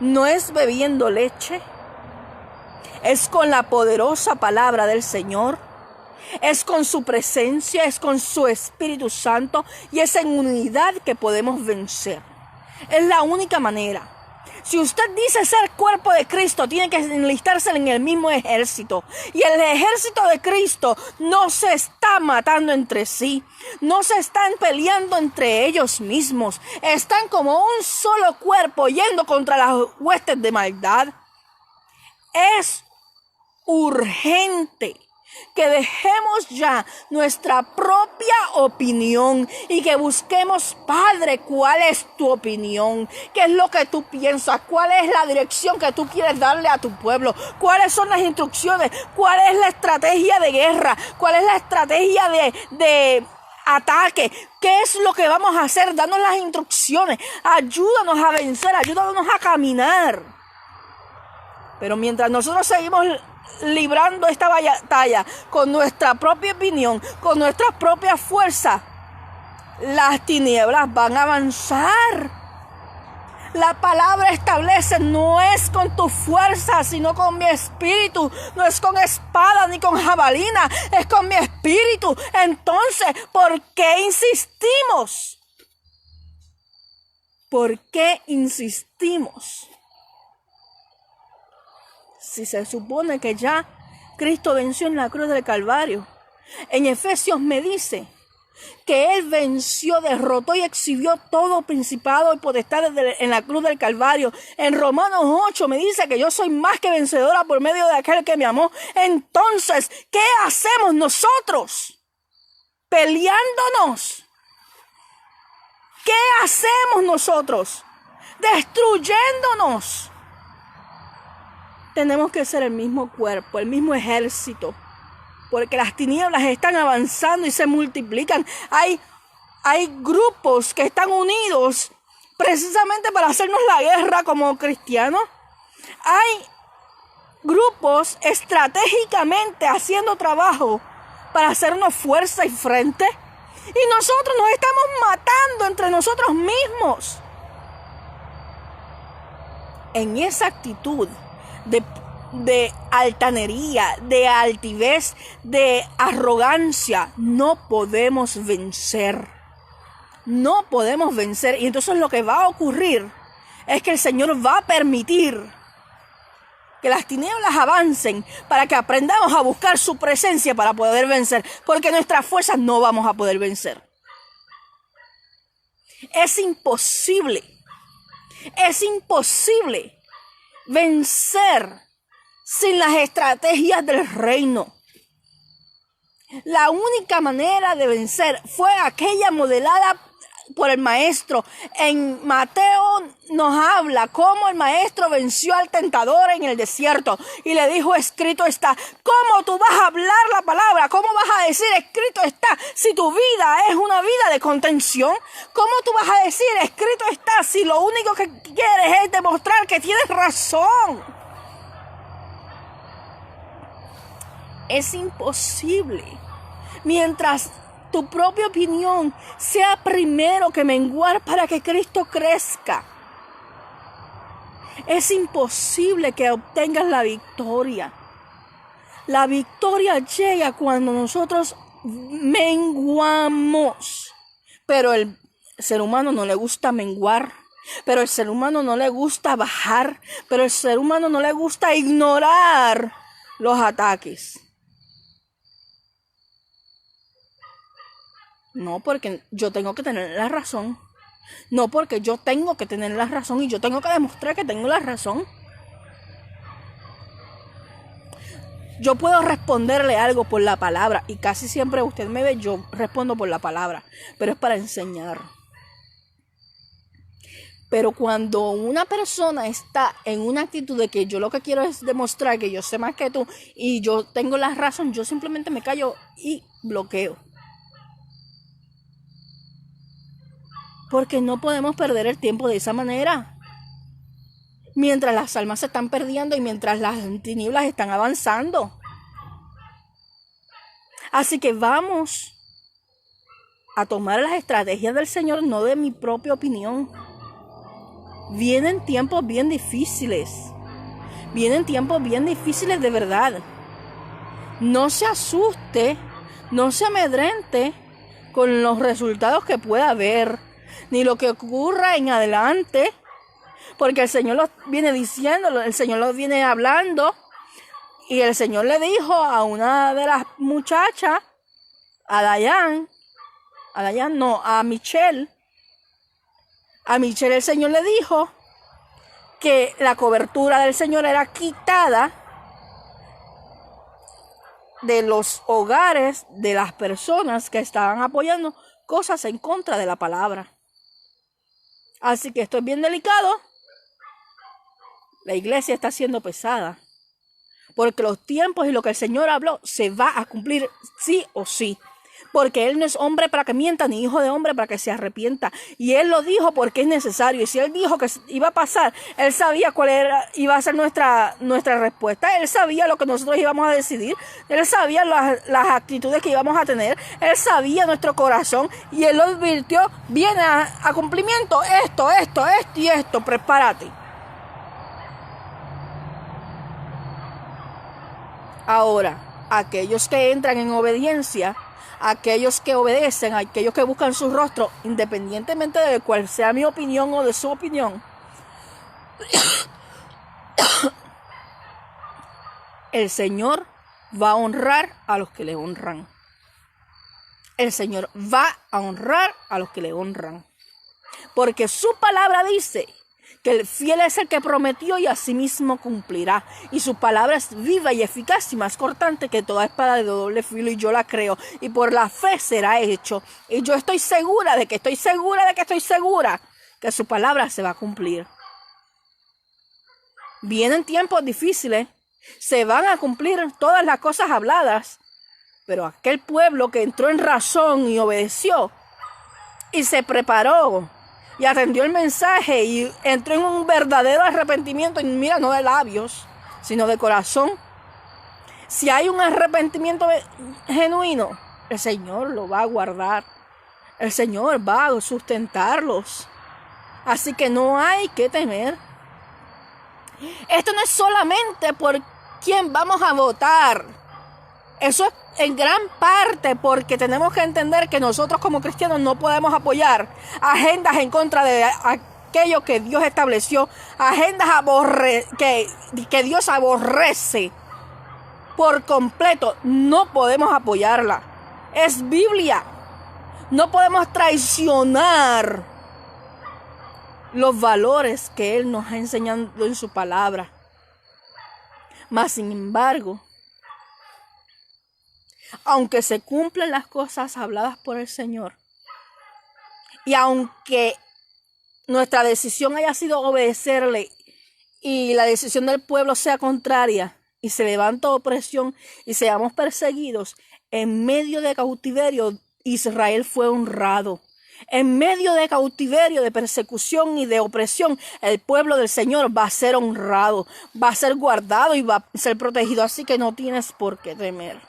A: No es bebiendo leche. Es con la poderosa palabra del Señor. Es con su presencia, es con su Espíritu Santo. Y es en unidad que podemos vencer. Es la única manera. Si usted dice ser cuerpo de Cristo, tiene que enlistarse en el mismo ejército. Y el ejército de Cristo no se está matando entre sí. No se están peleando entre ellos mismos. Están como un solo cuerpo yendo contra las huestes de maldad. Es urgente que dejemos ya nuestra propia opinión y que busquemos, Padre, ¿cuál es tu opinión? ¿Qué es lo que tú piensas? ¿Cuál es la dirección que tú quieres darle a tu pueblo? ¿Cuáles son las instrucciones? ¿Cuál es la estrategia de guerra? ¿Cuál es la estrategia de ataque? ¿Qué es lo que vamos a hacer? Danos las instrucciones. Ayúdanos a vencer, ayúdanos a caminar. Pero mientras nosotros seguimos librando esta batalla con nuestra propia opinión, con nuestras propias fuerzas, las tinieblas van a avanzar. La palabra establece, no es con tu fuerza, sino con mi espíritu. No es con espada ni con jabalina, es con mi espíritu. Entonces, ¿por qué insistimos ¿Por qué insistimos? Si se supone que ya Cristo venció en la cruz del Calvario. En Efesios me dice que Él venció, derrotó y exhibió todo principado y potestad en la cruz del Calvario. En Romanos 8 me dice que yo soy más que vencedora por medio de aquel que me amó. Entonces, ¿qué hacemos nosotros? Peleándonos. ¿Qué hacemos nosotros? Destruyéndonos. Tenemos que ser el mismo cuerpo, el mismo ejército. Porque las tinieblas están avanzando y se multiplican. Hay grupos que están unidos precisamente para hacernos la guerra como cristianos. Hay grupos estratégicamente haciendo trabajo para hacernos fuerza y frente. Y nosotros nos estamos matando entre nosotros mismos. En esa actitud de altanería, de altivez, de arrogancia, no podemos vencer. No podemos vencer. Y entonces lo que va a ocurrir es que el Señor va a permitir que las tinieblas avancen para que aprendamos a buscar su presencia para poder vencer. Porque nuestras fuerzas no vamos a poder vencer. Es imposible vencer sin las estrategias del reino. La única manera de vencer fue aquella modelada por el maestro. En Mateo nos habla cómo el maestro venció al tentador en el desierto y le dijo: escrito está. ¿Cómo tú vas a hablar la palabra? ¿Cómo vas a decir escrito está si tu vida es una vida de contención? ¿Cómo tú vas a decir escrito está si lo único que quieres es demostrar que tienes razón? Es imposible. Mientras tu propia opinión sea primero que menguar para que Cristo crezca, es imposible que obtengas la victoria. La victoria llega cuando nosotros menguamos. Pero el ser humano no le gusta menguar. Pero el ser humano no le gusta bajar. Pero el ser humano no le gusta ignorar los ataques. No, porque yo tengo que tener la razón. No, porque yo tengo que tener la razón y yo tengo que demostrar que tengo la razón. Yo puedo responderle algo por la palabra y casi siempre usted me ve, yo respondo por la palabra, pero es para enseñar. Pero cuando una persona está en una actitud de que yo lo que quiero es demostrar que yo sé más que tú y yo tengo la razón, yo simplemente me callo y bloqueo. Porque no podemos perder el tiempo de esa manera. Mientras las almas se están perdiendo y mientras las tinieblas están avanzando. Así que vamos a tomar las estrategias del Señor, no de mi propia opinión. Vienen tiempos bien difíciles. Vienen tiempos bien difíciles de verdad. No se asuste, no se amedrente con los resultados que pueda haber, ni lo que ocurra en adelante, porque el Señor lo viene diciendo, el Señor lo viene hablando, y el Señor le dijo a una de las muchachas, a Michelle el Señor le dijo que la cobertura del Señor era quitada de los hogares de las personas que estaban apoyando cosas en contra de la palabra. Así que esto es bien delicado. La iglesia está siendo pesada. Porque los tiempos y lo que el Señor habló se va a cumplir sí o sí. Porque Él no es hombre para que mienta, ni hijo de hombre para que se arrepienta. Y Él lo dijo porque es necesario. Y si Él dijo que iba a pasar, Él sabía cuál iba a ser nuestra respuesta. Él sabía lo que nosotros íbamos a decidir. Él sabía las actitudes que íbamos a tener. Él sabía nuestro corazón. Y Él lo advirtió, viene a cumplimiento esto y esto. Prepárate. Ahora, aquellos que entran en obediencia, aquellos que obedecen, aquellos que buscan su rostro, independientemente de cuál sea mi opinión o de su opinión, el Señor va a honrar a los que le honran. El Señor va a honrar a los que le honran. Porque su palabra dice que el fiel es el que prometió y asimismo cumplirá. Y su palabra es viva y eficaz y más cortante que toda espada de doble filo, y yo la creo. Y por la fe será hecho. Y yo estoy segura que su palabra se va a cumplir. Vienen tiempos difíciles, se van a cumplir todas las cosas habladas, pero aquel pueblo que entró en razón y obedeció y se preparó y atendió el mensaje y entró en un verdadero arrepentimiento, y mira, no de labios, sino de corazón. Si hay un arrepentimiento genuino, el Señor lo va a guardar. El Señor va a sustentarlos. Así que no hay que temer. Esto no es solamente por quién vamos a votar. Eso es en gran parte porque tenemos que entender que nosotros como cristianos no podemos apoyar agendas en contra de aquello que Dios estableció, agendas que Dios aborrece por completo. No podemos apoyarla. Es Biblia. No podemos traicionar los valores que Él nos ha enseñado en su palabra. Mas, sin embargo, aunque se cumplen las cosas habladas por el Señor, y aunque nuestra decisión haya sido obedecerle y la decisión del pueblo sea contraria y se levanta opresión y seamos perseguidos, en medio de cautiverio Israel fue honrado. En medio de cautiverio, de persecución y de opresión, el pueblo del Señor va a ser honrado, va a ser guardado y va a ser protegido. Así que no tienes por qué temer.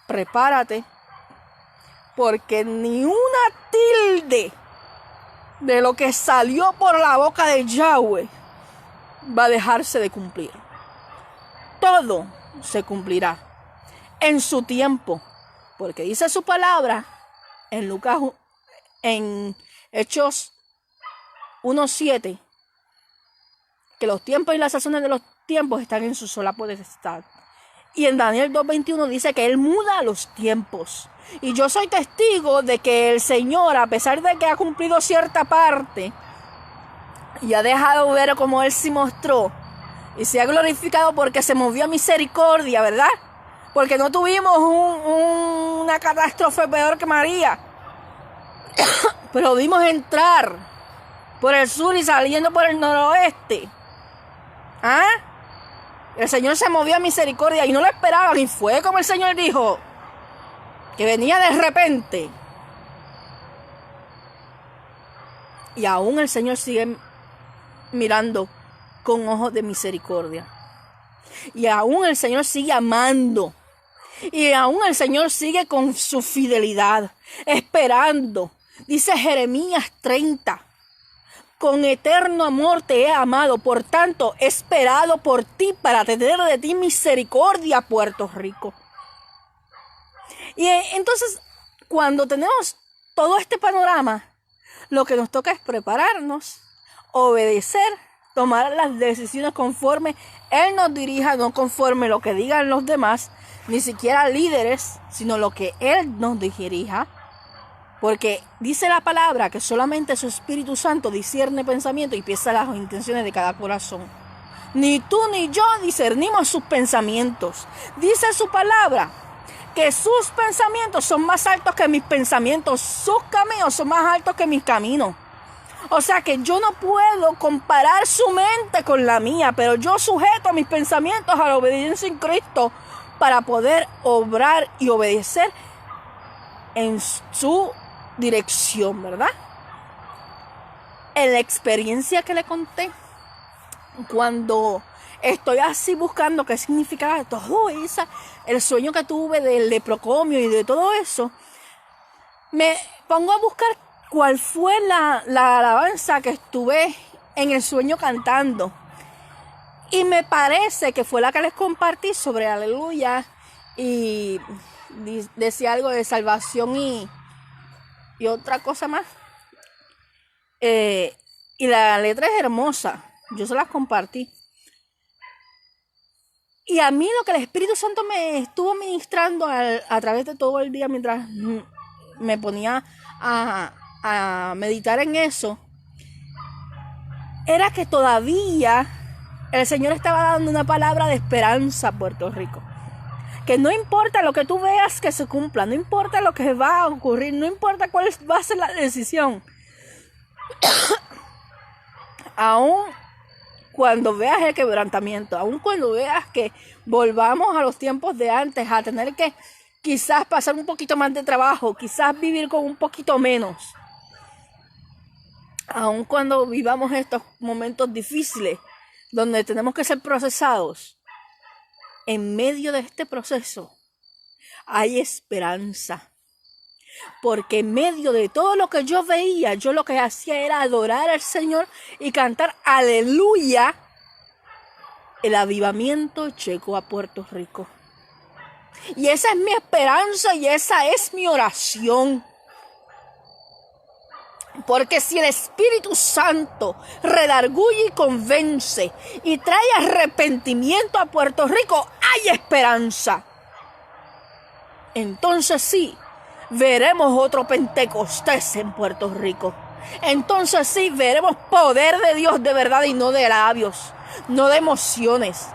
A: Prepárate, porque ni una tilde de lo que salió por la boca de Yahweh va a dejarse de cumplir. Todo se cumplirá en su tiempo, porque dice su palabra en Hechos 1:7, que los tiempos y las sazones de los tiempos están en su sola potestad. Y en Daniel 2:21 dice que Él muda los tiempos. Y yo soy testigo de que el Señor, a pesar de que ha cumplido cierta parte y ha dejado ver cómo Él se mostró y se ha glorificado porque se movió a misericordia, ¿verdad? Porque no tuvimos una catástrofe peor que María. Pero vimos entrar por el sur y saliendo por el noroeste. El Señor se movió a misericordia y no lo esperaban, y fue como el Señor dijo, que venía de repente. Y aún el Señor sigue mirando con ojos de misericordia. Y aún el Señor sigue amando. Y aún el Señor sigue con su fidelidad, esperando. Dice Jeremías 30. Con eterno amor te he amado, por tanto he esperado por ti para tener de ti misericordia, Puerto Rico. Y entonces, cuando tenemos todo este panorama, lo que nos toca es prepararnos, obedecer, tomar las decisiones conforme Él nos dirija, no conforme lo que digan los demás, ni siquiera líderes, sino lo que Él nos dirija. Porque dice la palabra que solamente su Espíritu Santo discierne pensamientos y piensa las intenciones de cada corazón. Ni tú ni yo discernimos sus pensamientos. Dice su palabra que sus pensamientos son más altos que mis pensamientos. Sus caminos son más altos que mis caminos. O sea que yo no puedo comparar su mente con la mía, pero yo sujeto mis pensamientos a la obediencia en Cristo para poder obrar y obedecer en su dirección, ¿verdad? En la experiencia que le conté, cuando estoy así buscando qué significaba todo eso, el sueño que tuve del leprocomio y de todo eso, me pongo a buscar cuál fue la alabanza que estuve en el sueño cantando. Y me parece que fue la que les compartí sobre Aleluya y decía algo de salvación y otra cosa más. Y la letra es hermosa, yo se las compartí. Y a mí lo que el Espíritu Santo me estuvo ministrando a través de todo el día mientras me ponía a meditar en eso, era que todavía el Señor estaba dando una palabra de esperanza a Puerto Rico. Que no importa lo que tú veas que se cumpla, no importa lo que va a ocurrir, no importa cuál va a ser la decisión. Aún cuando veas el quebrantamiento, aún cuando veas que volvamos a los tiempos de antes, a tener que quizás pasar un poquito más de trabajo, quizás vivir con un poquito menos, aún cuando vivamos estos momentos difíciles, donde tenemos que ser procesados, en medio de este proceso hay esperanza. Porque en medio de todo lo que yo veía, yo lo que hacía era adorar al Señor y cantar aleluya. El avivamiento llegó a Puerto Rico. Y esa es mi esperanza y esa es mi oración. Porque si el Espíritu Santo redarguye y convence y trae arrepentimiento a Puerto Rico, hay esperanza. Entonces sí, veremos otro Pentecostés en Puerto Rico. Entonces sí, veremos poder de Dios de verdad y no de labios, no de emociones.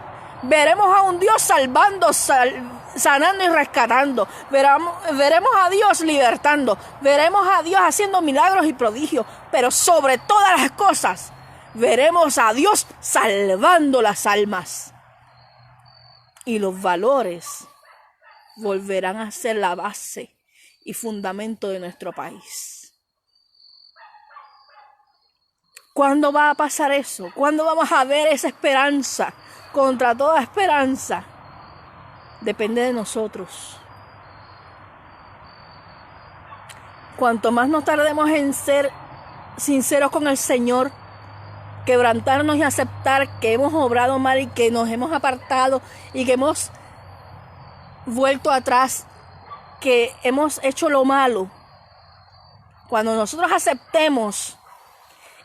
A: Veremos a un Dios salvando, sanando y rescatando. Veremos a Dios libertando. Veremos a Dios haciendo milagros y prodigios. Pero sobre todas las cosas, veremos a Dios salvando las almas. Y los valores volverán a ser la base y fundamento de nuestro país. ¿Cuándo va a pasar eso? ¿Cuándo vamos a ver esa esperanza contra toda esperanza? Depende de nosotros. Cuanto más nos tardemos en ser sinceros con el Señor, quebrantarnos y aceptar que hemos obrado mal y que nos hemos apartado y que hemos vuelto atrás, que hemos hecho lo malo, cuando nosotros aceptemos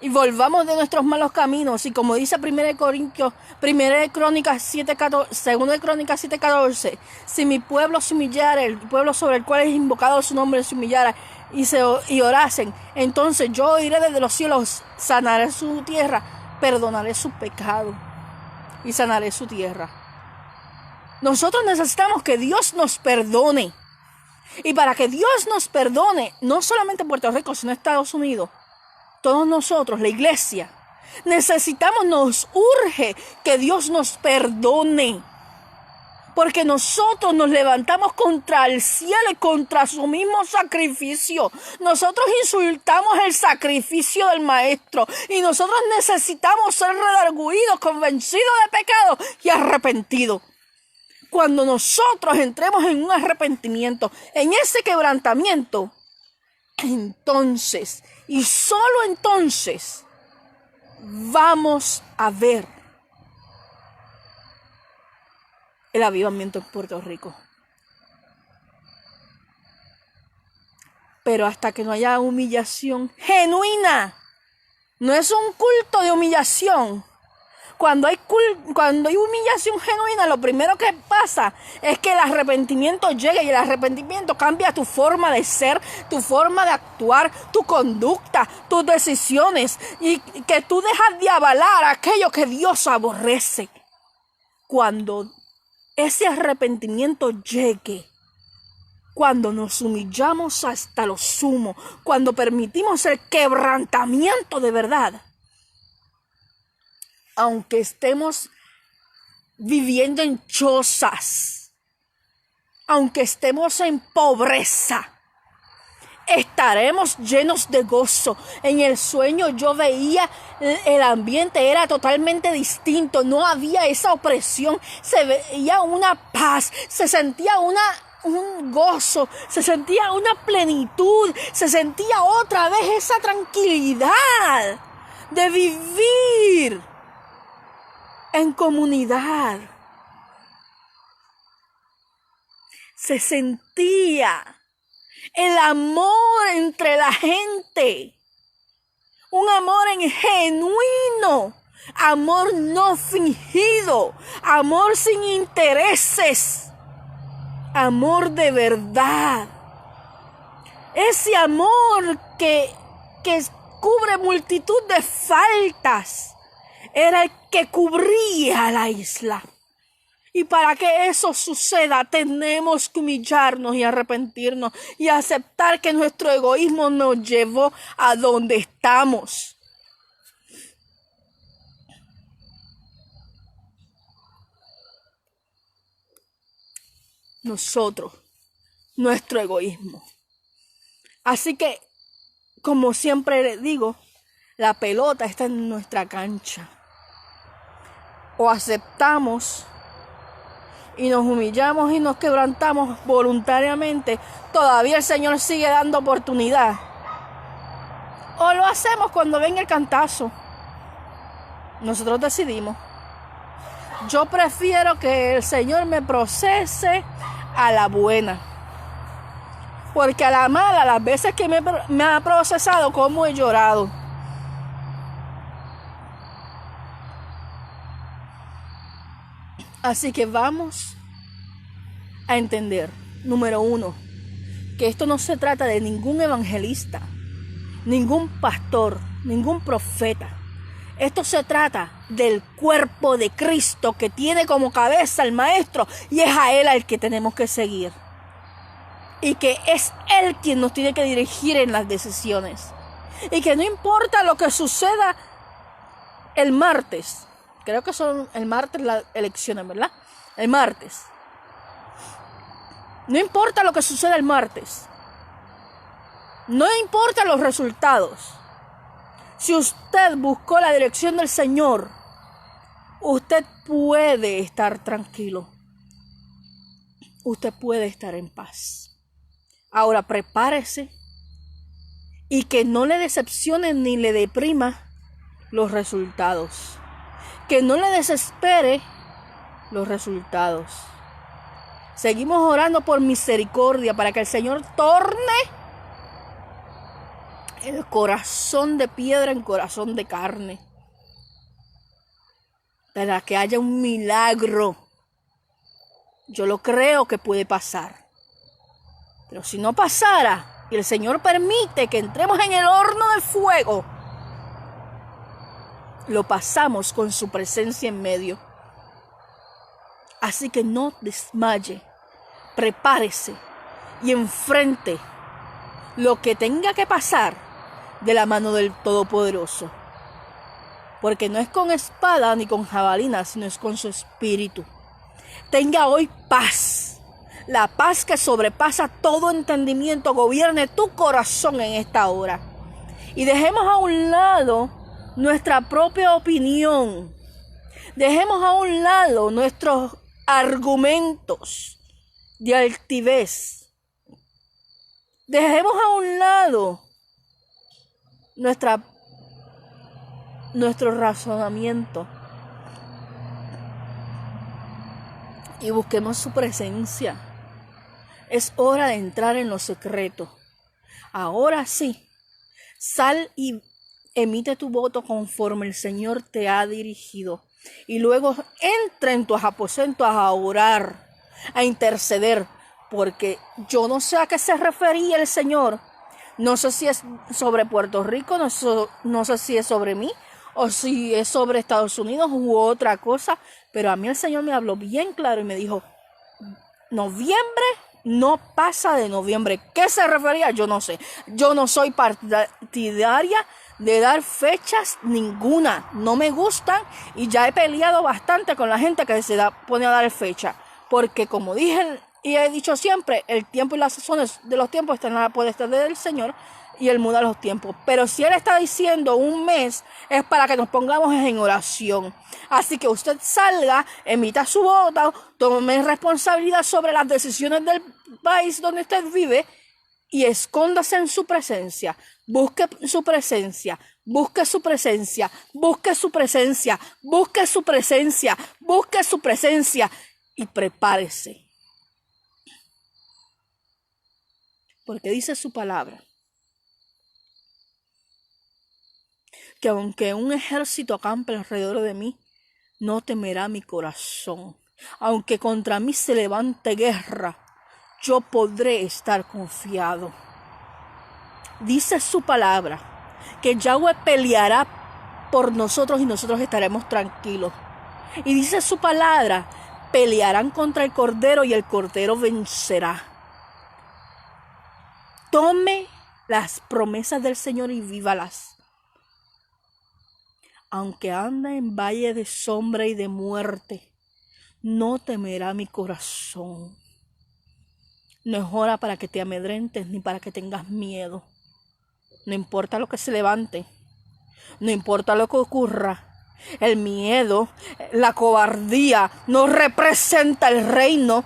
A: y volvamos de nuestros malos caminos, y como dice 2 Crónicas 7:14, si mi pueblo se humillare, el pueblo sobre el cual es invocado su nombre se humillara y orasen, entonces yo iré desde los cielos, sanaré su tierra, perdonaré su pecado y sanaré su tierra. Nosotros necesitamos que Dios nos perdone. Y para que Dios nos perdone, no solamente Puerto Rico, sino Estados Unidos, todos nosotros, la iglesia, nos urge que Dios nos perdone. Porque nosotros nos levantamos contra el cielo y contra su mismo sacrificio. Nosotros insultamos el sacrificio del Maestro. Y nosotros necesitamos ser redarguidos, convencidos de pecado y arrepentidos. Cuando nosotros entremos en un arrepentimiento, en ese quebrantamiento, entonces, y solo entonces, vamos a ver el avivamiento en Puerto Rico. Pero hasta que no haya humillación genuina, no es un culto de humillación. Cuando hay humillación genuina, lo primero que pasa es que el arrepentimiento llega y el arrepentimiento cambia tu forma de ser, tu forma de actuar, tu conducta, tus decisiones, y que tú dejas de avalar aquello que Dios aborrece. Cuando ese arrepentimiento llegue, cuando nos humillamos hasta lo sumo, cuando permitimos el quebrantamiento de verdad, aunque estemos viviendo en chozas, aunque estemos en pobreza, estaremos llenos de gozo. En el sueño yo veía el ambiente, era totalmente distinto, no había esa opresión, se veía una paz, se sentía un gozo, se sentía una plenitud, se sentía otra vez esa tranquilidad de vivir en comunidad. se sentía el amor entre la gente. Un amor genuino, amor no fingido, amor sin intereses, amor de verdad. Ese amor que cubre multitud de faltas era el que cubría la isla. Y para que eso suceda, tenemos que humillarnos y arrepentirnos y aceptar que nuestro egoísmo nos llevó a donde estamos. Nosotros, nuestro egoísmo. Así que, como siempre les digo, la pelota está en nuestra cancha. O aceptamos y nos humillamos y nos quebrantamos voluntariamente, todavía el Señor sigue dando oportunidad. O lo hacemos cuando venga el cantazo. Nosotros decidimos. Yo prefiero que el Señor me procese a la buena. Porque a la mala, las veces que me ha procesado, como he llorado. Así que vamos a entender, número 1, que esto no se trata de ningún evangelista, ningún pastor, ningún profeta. Esto se trata del cuerpo de Cristo que tiene como cabeza al Maestro y es a Él al que tenemos que seguir. Y que es Él quien nos tiene que dirigir en las decisiones. Y que no importa lo que suceda el martes. Creo que son el martes las elecciones, ¿verdad? El martes. No importa lo que suceda el martes. No importa los resultados. Si usted buscó la dirección del Señor, usted puede estar tranquilo. Usted puede estar en paz. Ahora prepárese y que no le decepcione ni le deprima los resultados. Que no le desespere los resultados. Seguimos orando por misericordia para que el Señor torne el corazón de piedra en corazón de carne. Para que haya un milagro. Yo lo creo que puede pasar. Pero si no pasara y el Señor permite que entremos en el horno de fuego, lo pasamos con su presencia en medio. Así que no desmaye, prepárese y enfrente lo que tenga que pasar de la mano del Todopoderoso. Porque no es con espada ni con jabalina, sino es con su espíritu. Tenga hoy paz. La paz que sobrepasa todo entendimiento gobierne tu corazón en esta hora. Y dejemos a un lado nuestra propia opinión. Dejemos a un lado nuestros argumentos de altivez. Dejemos a un lado nuestro razonamiento y busquemos su presencia. Es hora de entrar en lo secreto. Ahora sí, sal y emite tu voto conforme el Señor te ha dirigido. Y luego entra en tus aposentos a orar, a interceder. Porque yo no sé a qué se refería el Señor. No sé si es sobre Puerto Rico, no sé si es sobre mí, o si es sobre Estados Unidos u otra cosa. Pero a mí el Señor me habló bien claro y me dijo, noviembre no pasa de noviembre. ¿Qué se refería? Yo no sé. Yo no soy partidaria de dar fechas ninguna. No me gustan y ya he peleado bastante con la gente que pone a dar fecha. Porque como dije y he dicho siempre, el tiempo y las sazones de los tiempos están en la potestad del Señor y Él muda los tiempos. Pero si Él está diciendo un mes, es para que nos pongamos en oración. Así que usted salga, emita su voto, tome responsabilidad sobre las decisiones del país donde usted vive y escóndase en su presencia. Busque su presencia, busque su presencia, busque su presencia, busque su presencia, busque su presencia y prepárese. Porque dice su palabra que aunque un ejército acampe alrededor de mí, no temerá mi corazón. Aunque contra mí se levante guerra, yo podré estar confiado. Dice su palabra que Yahweh peleará por nosotros y nosotros estaremos tranquilos. Y dice su palabra, pelearán contra el Cordero y el Cordero vencerá. Tome las promesas del Señor y vívalas. Aunque anda en valle de sombra y de muerte, no temerá mi corazón. No es hora para que te amedrentes ni para que tengas miedo. No importa lo que se levante, no importa lo que ocurra. El miedo, la cobardía no representa el reino.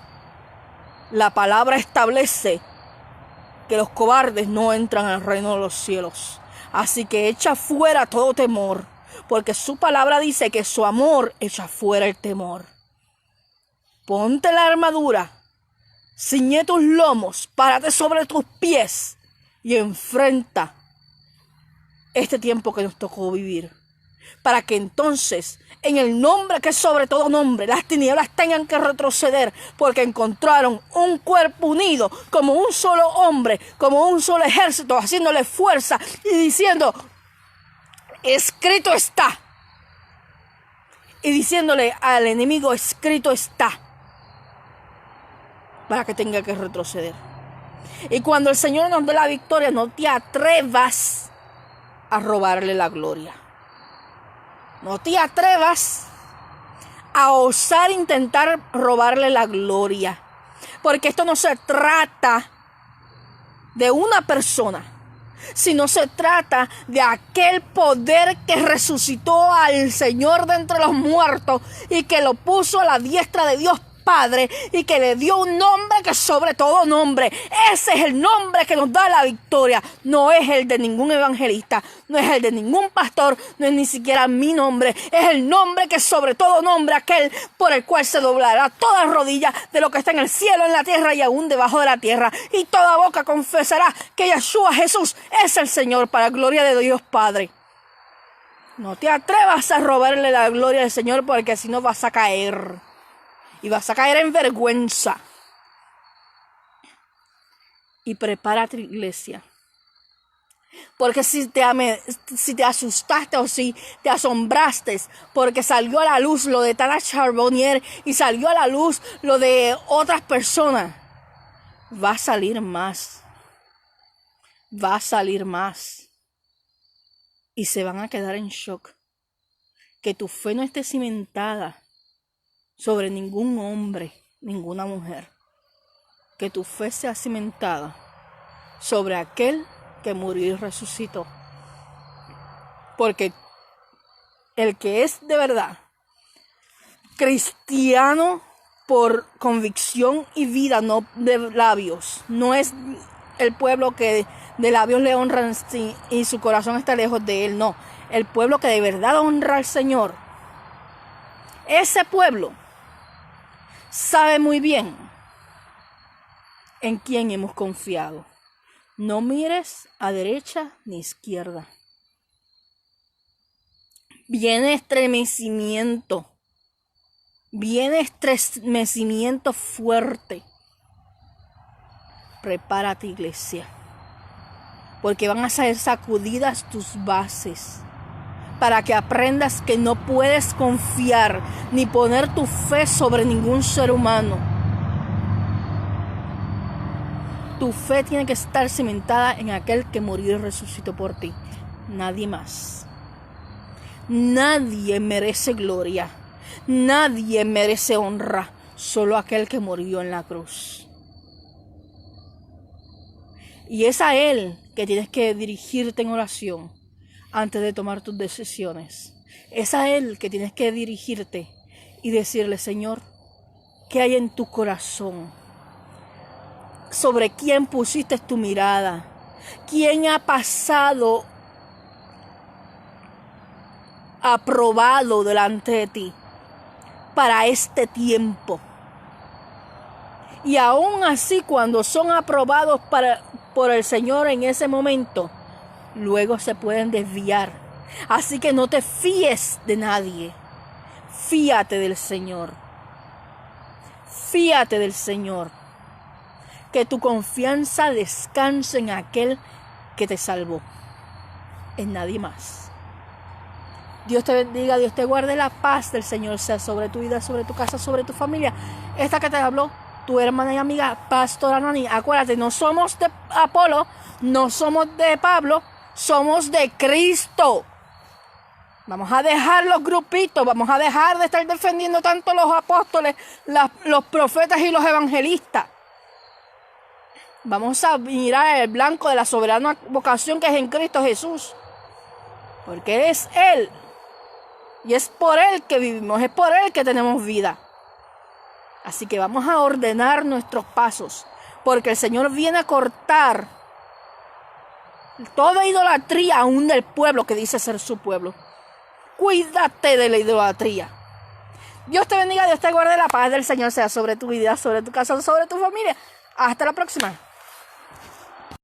A: La palabra establece que los cobardes no entran al reino de los cielos. Así que echa fuera todo temor, porque su palabra dice que su amor echa fuera el temor. Ponte la armadura, ciñe tus lomos, párate sobre tus pies y enfrenta este tiempo que nos tocó vivir. Para que entonces, en el nombre que es sobre todo nombre, las tinieblas tengan que retroceder, porque encontraron un cuerpo unido, como un solo hombre, como un solo ejército, haciéndole fuerza y diciendo, escrito está. Y diciéndole al enemigo, escrito está, para que tenga que retroceder. Y cuando el Señor nos dé la victoria, no te atrevas a robarle la gloria. No te atrevas a osar intentar robarle la gloria. Porque esto no se trata de una persona, sino se trata de aquel poder que resucitó al Señor de entre los muertos y que lo puso a la diestra de Dios Padre y que le dio un nombre que sobre todo nombre. Ese es el nombre que nos da la victoria. No es el de ningún evangelista, no es el de ningún pastor, no es ni siquiera mi nombre. Es el nombre que sobre todo nombre, aquel por el cual se doblará toda rodilla de lo que está en el cielo, en la tierra y aún debajo de la tierra. Y toda boca confesará que Yeshua Jesús es el Señor, para gloria de Dios Padre. No te atrevas a robarle la gloria al Señor, porque si no vas a caer. Y vas a caer en vergüenza. Y prepárate, iglesia. Porque si te asustaste o si te asombraste, porque salió a la luz lo de Tana Charbonnier y salió a la luz lo de otras personas, va a salir más. Va a salir más. Y se van a quedar en shock. Que tu fe no esté cimentada sobre ningún hombre, ninguna mujer. Que tu fe sea cimentada sobre aquel que murió y resucitó. Porque el que es de verdad cristiano por convicción y vida, no de labios, no es el pueblo que de labios le honran y su corazón está lejos de él, no. El pueblo que de verdad honra al Señor, ese pueblo sabe muy bien en quién hemos confiado. No mires a derecha ni izquierda. Viene estremecimiento. Viene estremecimiento fuerte. Prepárate, iglesia. Porque van a ser sacudidas tus bases. Para que aprendas que no puedes confiar ni poner tu fe sobre ningún ser humano. Tu fe tiene que estar cimentada en aquel que murió y resucitó por ti. Nadie más. Nadie merece gloria. Nadie merece honra. Solo aquel que murió en la cruz. Y es a Él que tienes que dirigirte en oración antes de tomar tus decisiones. Es a Él que tienes que dirigirte y decirle, Señor, ¿qué hay en tu corazón? ¿Sobre quién pusiste tu mirada? ¿Quién ha pasado aprobado delante de ti para este tiempo? Y aún así, cuando son aprobados por el Señor en ese momento, luego se pueden desviar. Así que no te fíes de nadie. Fíate del Señor. Fíate del Señor. Que tu confianza descanse en aquel que te salvó, en nadie más. Dios te bendiga, Dios te guarde, la paz del Señor sea sobre tu vida, sobre tu casa, sobre tu familia. Esta que te habló, tu hermana y amiga, Pastora Nani. Acuérdate, no somos de Apolo, no somos de Pablo, somos de Cristo. Vamos a dejar los grupitos, vamos a dejar de estar defendiendo tanto los apóstoles, los profetas y los evangelistas. Vamos a mirar el blanco de la soberana vocación que es en Cristo Jesús. Porque es Él. Y es por Él que vivimos, es por Él que tenemos vida. Así que vamos a ordenar nuestros pasos. Porque el Señor viene a cortar toda idolatría aún del pueblo que dice ser su pueblo. Cuídate de la idolatría. Dios te bendiga, Dios te guarde, la paz del Señor sea sobre tu vida, sobre tu casa, sobre tu familia. Hasta la próxima.